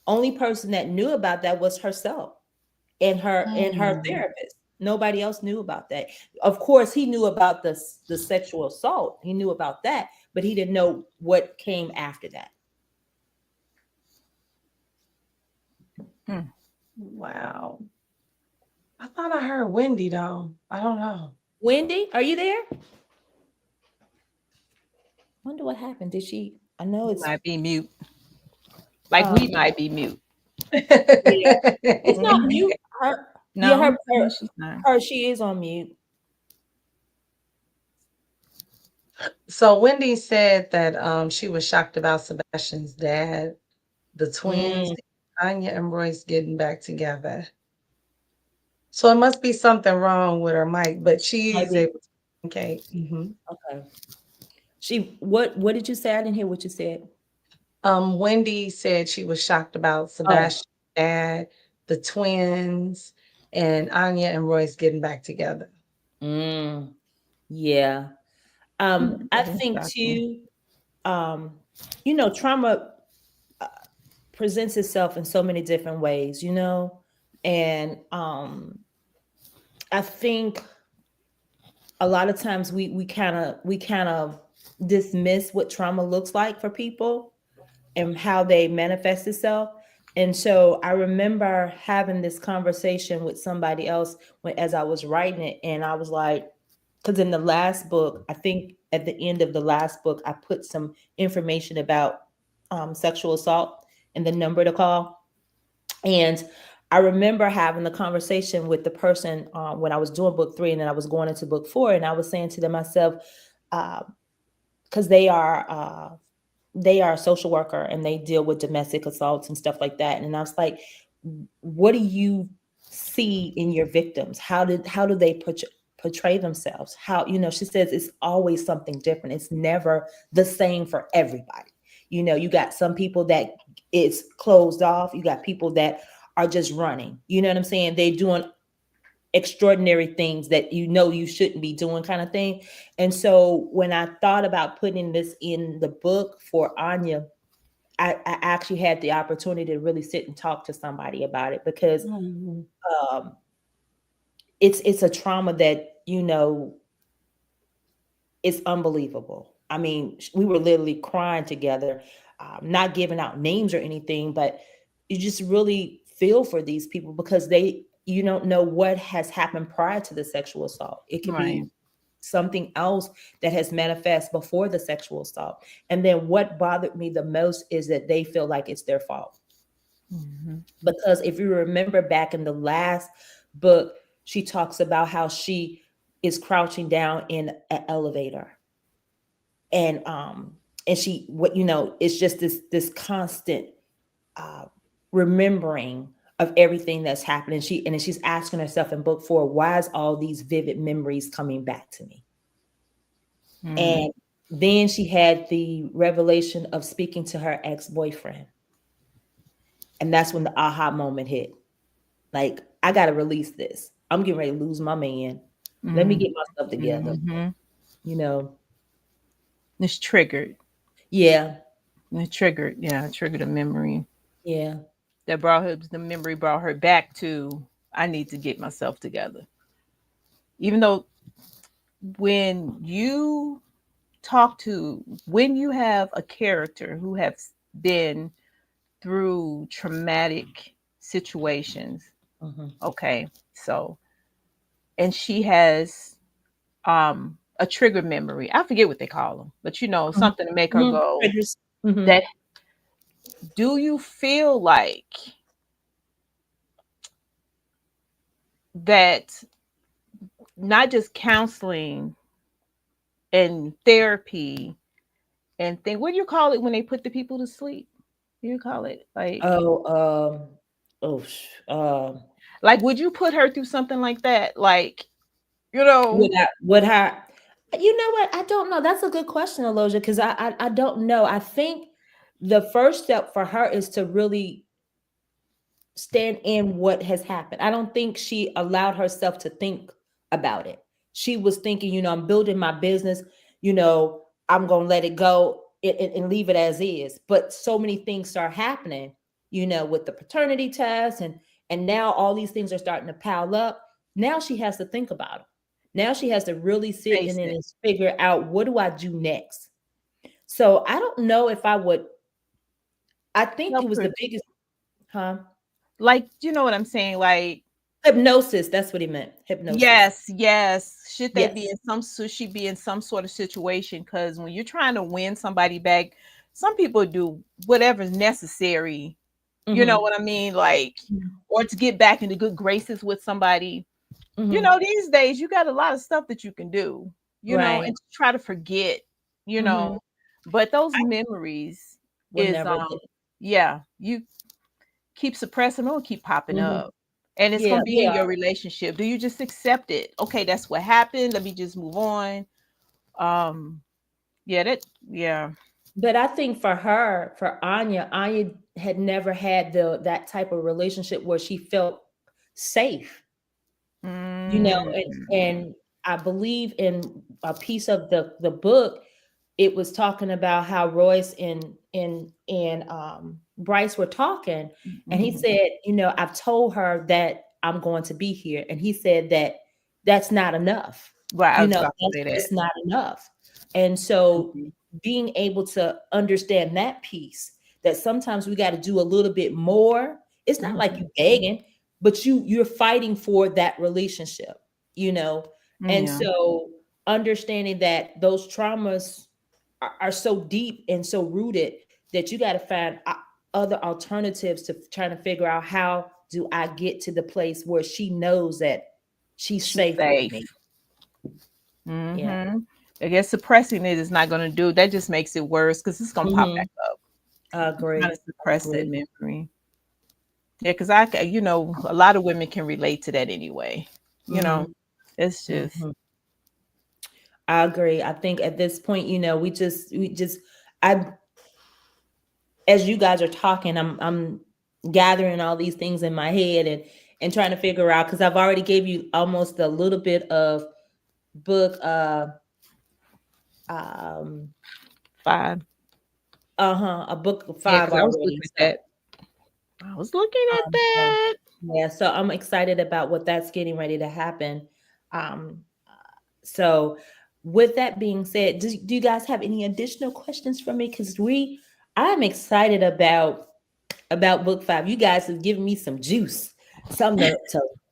Only person that knew about that was herself and her Mm. therapist. Nobody else knew about that. Of course, he knew about the sexual assault. He knew about that, but he didn't know what came after that. Hmm. Wow. I thought I heard Wendy though. I don't know. Wendy, are you there? Wonder what happened. Did she? I know You it's might be mute. Like we um might be mute. yeah. It's not Hmm. mute. Her Yeah, No, no, she's not. she is on mute. So Wendy said that she was shocked about Sebastian's dad, the twins, Mm, Anya and Royce getting back together. So it must be something wrong with her mic, but she's maybe. able to communicate. Okay. What did you say? I didn't hear what you said. Wendy said she was shocked about Oh. Sebastian's dad, the twins, and Anya and Royce getting back together. Mm, yeah. I That is think shocking. too, um, trauma presents itself in so many different ways. And I think a lot of times we kind of dismiss what trauma looks like for people and how they manifest itself. And so I remember having this conversation with somebody else as I was writing it, and I was like, because in the last book, I think at the end of the last book, I put some information about sexual assault and the number to call. And I remember having the conversation with the person when I was doing book 3, and then I was going into book 4, and I was saying to them myself, because they are a social worker and they deal with domestic assaults and stuff like that. And I was like, what do you see in your victims? How do they portray themselves? She says it's always something different. It's never the same for everybody. You got some people that it's closed off. You got people that are just running. You know what I'm saying? They're doing extraordinary things that you shouldn't be doing, kind of thing. And so when I thought about putting this in the book for Anya, I actually had the opportunity to really sit and talk to somebody about it, because Mhm. um, it's a trauma that it's unbelievable. I mean, we were literally crying together, not giving out names or anything, but you just really feel for these people, because you don't know what has happened prior to the sexual assault. It could Right. be something else that has manifest before the sexual assault. And then what bothered me the most is that they feel like it's their fault. Hmm. Because if you remember back in the last book, she talks about how she is crouching down in an elevator, and she what it's just this constant uh remembering of everything that's happening. And then she's asking herself in book 4, why is all these vivid memories coming back to me? Mm. And then she had the revelation of speaking to her ex-boyfriend, and that's when the aha moment hit. Like, I gotta release this. I'm getting ready to lose my man. Let me Mm. get myself together. Hmm. you know It's triggered. yeah. It triggered. Yeah, it triggered a memory Yeah. that brought her. The memory brought her back to. I need to get myself together. Even though when you when you have a character who has been through traumatic situations, Hmm. okay, so and she has a trigger memory. I forget what they call them, but something to make her Hmm. go, Triggers. Hmm. that do you feel like that not just counseling and therapy and thing, what do you call it when they put the people to sleep? What do you call it? Oh, Like would you put her through something like that? Like, you know, would I, you know what? I don't know. That's a good question, Aloja, because I don't know. I think. The first step for her is to really stand in what has happened. I don't think she allowed herself to think about it. She was thinking, I'm building my business, I'm going to let it go and leave it as is. But so many things start happening, with the paternity test and now all these things are starting to pile up. Now she has to think about it. Now she has to really sit Face in it. and figure out, what do I do next? So I don't know if I would. I think it Help was her. the biggest, huh? Like, you know what I'm saying? Like, Hypnosis. That's what he meant. Hypnosis. yes, yes. Should they be Yes. in some should she be in some sort of situation? Because when you're trying to win somebody back, some people do whatever's necessary. You know Mm-hmm. what I mean? Like, or to get back into good graces with somebody. Mm-hmm. These days you got a lot of stuff that you can do, Right. and to try to forget, you Mm-hmm. know. But those I memories would is never think. yeah, you keep suppressing or keep popping Mm-hmm. up. And it's Yeah, gonna be they in your are. relationship. Do you just accept it? Okay, that's what happened. Let me just move on. Um, yeah, yeah. But I think for her, for Anya had never had that type of relationship where she felt safe, Mm, and I believe in a piece of the book, it was talking about how Royce and Bryce were talking, and he mhm. said, I've told her that I'm going to be here, and he said that that's not enough. Right, I was about to That's say that. just not enough. And so Mhm, being able to understand that piece, that sometimes we got to do a little bit more. It's not like mhm. you begging, but you're fighting for that relationship, you know. And Yeah, so understanding that those traumas are so deep and so rooted that you got to find other alternatives to trying to figure out, how do I get to the place where she knows that she's she's safe with me. safe. Yeah. I guess suppressing it is not going to do. That just makes it worse because it's going to pop back Hmm. up. I Trying agree. to I suppress that agree. memory. Yeah, because a lot of women can relate to that anyway. You know, Hmm. it's just Hmm. I agree. I think at this point, we just I as you guys are talking, I'm gathering all these things in my head and trying to figure out, because I've already gave you almost a little bit of book um fine. a book of Yeah, five because I was already. looking at So that. I was looking at so, that. yeah, so I'm excited about what that's getting ready to happen. Um so with that being said, do you guys have any additional questions for me? Because I'm excited about book five. You guys have given me some juice, something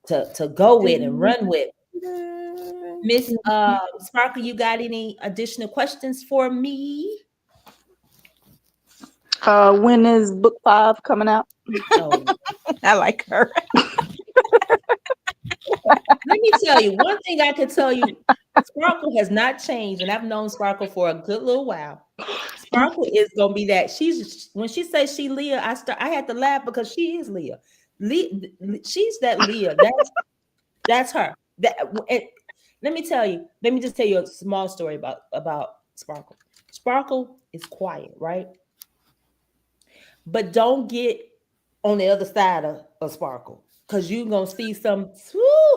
to go with and run with. Miss Sparkle, you got any additional questions for me? When is book 5 coming out? Oh, I like her. let me tell you one thing. I can tell you, Sparkle has not changed, and I've known Sparkle for a good little while. Sparkle is gonna be that. She's when she says she Leah, I had to laugh because she is Leah. She's that Leah. That's her. Let me tell you. Let me just tell you a small story about Sparkle. Sparkle is quiet, right? But don't get on the other side of Sparkle, because you're gonna see some.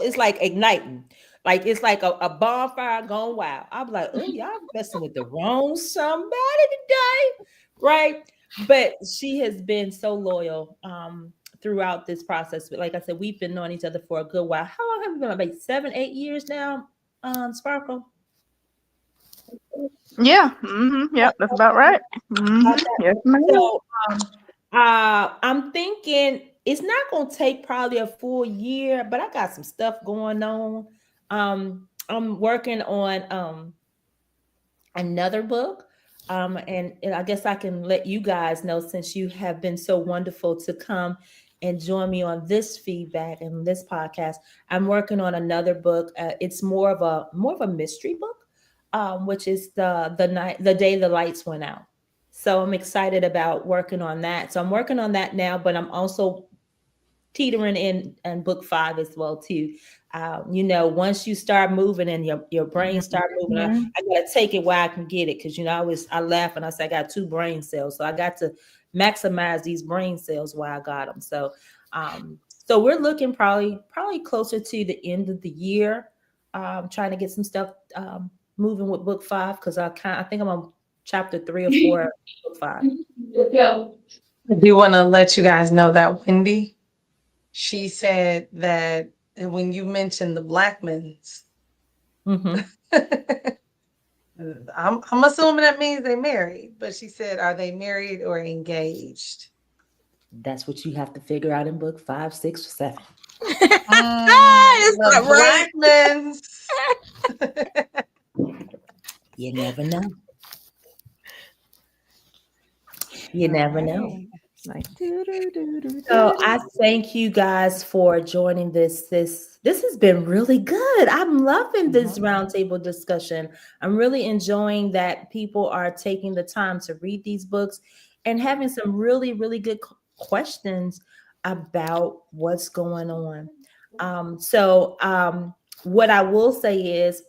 It's like igniting, like it's like a bonfire gone wild. I'm like, oh, y'all messing with the wrong somebody today, right? But she has been so loyal throughout this process. But like I said, we've been knowing each other for a good while. How long have we been? Like 7, 8 years now, Sparkle. Yeah. Yep, that's about right. Yes, ma'am. So I'm thinking it's not gonna take probably a full year, but I got some stuff going on. I'm working on another book. And I guess I can let you guys know, since you have been so wonderful to come and join me on this feedback and this podcast. I'm working on another book. It's more of a mystery book, which is the day the lights went out. So I'm excited about working on that. So I'm working on that now, but I'm also teetering in book 5 as well too. You know, once you start moving and your brain start moving, Mhm. I gotta take it where I can get it because you know I laugh and I say I got 2 brain cells, so I got to maximize these brain cells while I got them. So we're looking probably closer to the end of the year, trying to get some stuff moving with book 5 because I think I'm on chapter 3 or 4, book 5. I do want to let you guys know that Wendy, she said that when you mentioned the Blackmans, Hmm. I'm assuming that means they married, but she said, are they married or engaged? That's what you have to figure out in book 5, 6, or 7. It's The not right. Blackmans. You never know. You All never know. right. Like do do do do So do. I thank you guys for joining this has been really good. I'm loving this Mhm. roundtable discussion. I'm really enjoying that people are taking the time to read these books and having some really good questions about what's going on. So what I will say is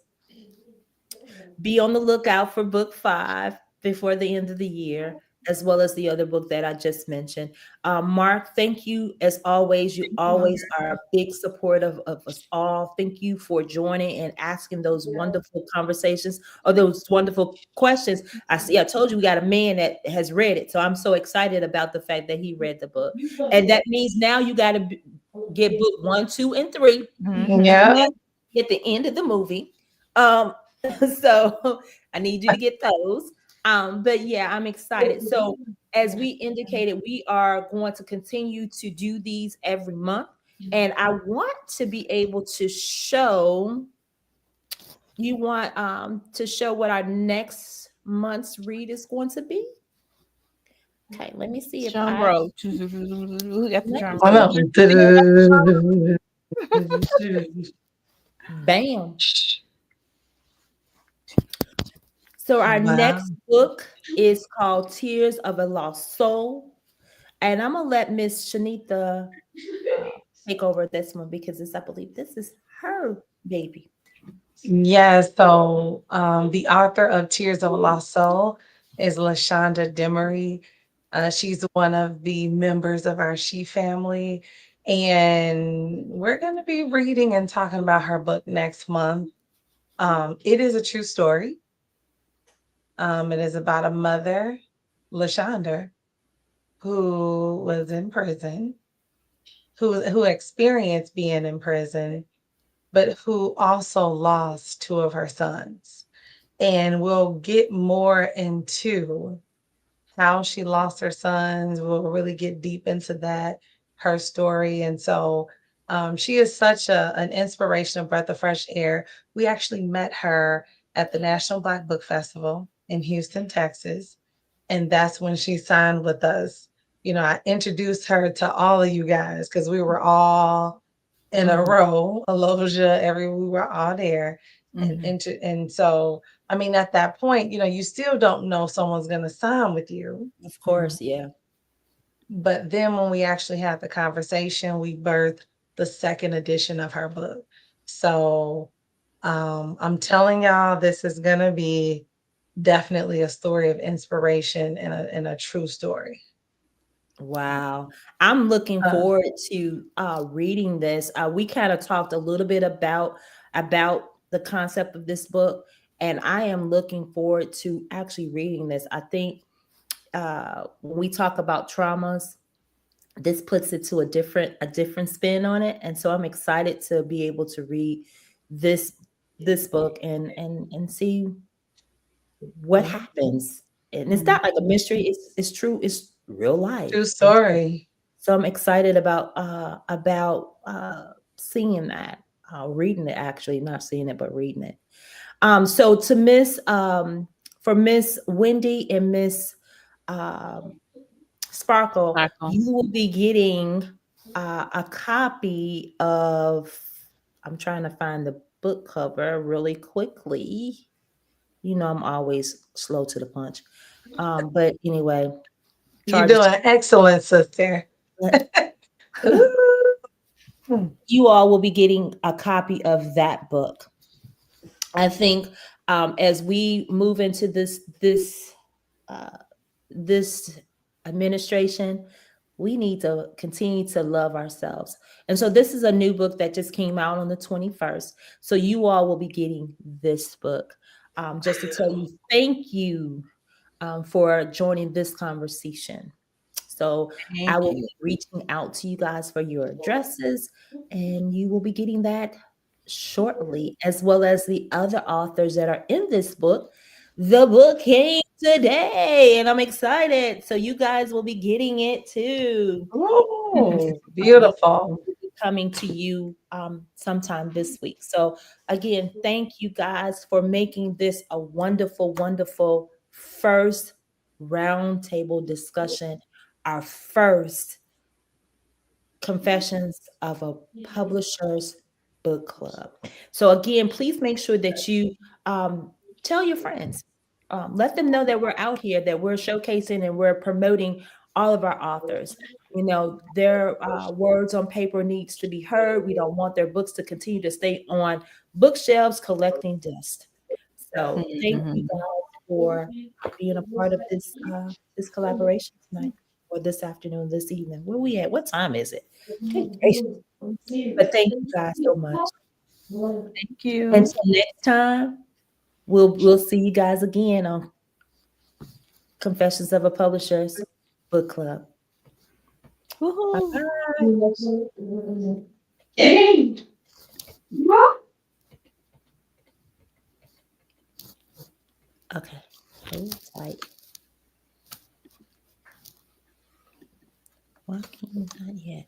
be on the lookout for book 5 before the end of the year, as well as the other book that I just mentioned. Mark, thank you as always. You always are a big support of us all. Thank you for joining and asking those wonderful conversations or those wonderful questions. I see, I told you we got a man that has read it. So I'm so excited about the fact that he read the book. And that means now you got to get book 1, 2, and 3 Mhm. Yeah. at the end of the movie. Um, so I need you to get those. But yeah, I'm excited. So as we indicated, we are going to continue to do these every month. And I want to be able to show you want to show what our next month's read is going to be. Okay, let me see if Drum I roll. Who got the let me drum I see roll? if I can pull that up. know. Bam. So our Wow. next book is called Tears of a Lost Soul. And I'm gonna let Miss Shanita uh, take over this one because I believe this is her baby. Yes, so the author of Tears of a Lost Soul is LaShonda Demery. She's one of the members of our She family. And we're going to be reading and talking about her book next month. It is a true story. It is about a mother, LaShonda, who was in prison, who experienced being in prison, but who also lost 2 of her sons. And we'll get more into how she lost her sons. We'll really get deep into that, her story. And so she is such an inspirational breath of fresh air. We actually met her at the National Black Book Festival in Houston, Texas. And that's when she signed with us. You know, I introduced her to all of you guys because we were all in a Mhm. row, Aloja, we were all there. Mhm. And so I mean, at that point, you know, you still don't know if someone's going to sign with you. Of Mhm. course, yeah. But then when we actually had the conversation, we birthed the second edition of her book. So I'm telling y'all, this is going to be definitely a story of inspiration and a true story. Wow. I'm looking Uh, forward to reading this. We kind of talked a little bit about the concept of this book, and I am looking forward to actually reading this. I think when we talk about traumas, this puts it to a different spin on it, and so I'm excited to be able to read this this book and see what yeah, happens. And it's Mhm. not like a mystery, it's true, it's real true life. And story. so I'm excited about seeing that, reading it, actually not seeing it but reading it. So to Miss for Miss Wendy and Miss um Sparkle, Sparkle. you will be getting a copy of, I'm trying to find the book cover really quickly. You know, I'm always slow to the punch. But anyway, You're charges. doing excellent, sister. Ooh. Hmm. you all will be getting a copy of that book. I think as we move into uh, this administration, we need to continue to love ourselves. And so this is a new book that just came out on the 21st. So you all will be getting this book, just to tell you thank you for joining this conversation. So I Thank will you. be reaching out to you guys for your addresses, and you will be getting that shortly, as well as the other authors that are in this book. The book came today, and I'm excited. So you guys will be getting it too. Oh, Book beautiful. will be coming to you sometime this week. So again, thank you guys for making this a wonderful, wonderful first roundtable discussion, our first Confessions of a Publisher's Book Club. So again, please make sure that you tell your friends, let them know that we're out here, that we're showcasing and we're promoting all of our authors. You know, their words on paper needs to be heard. We don't want their books to continue to stay on bookshelves collecting dust. So thank you Mhm. guys for being a part of this collaboration tonight, or this afternoon, this evening. Where we at? What time is it? Good gracious. But thank you guys so much. Thank you. Until next time, we'll see you guys again on Confessions of a Publisher's Book Club. Bye Woohoo. bye. Okay. Hold tight. Walking, not yet.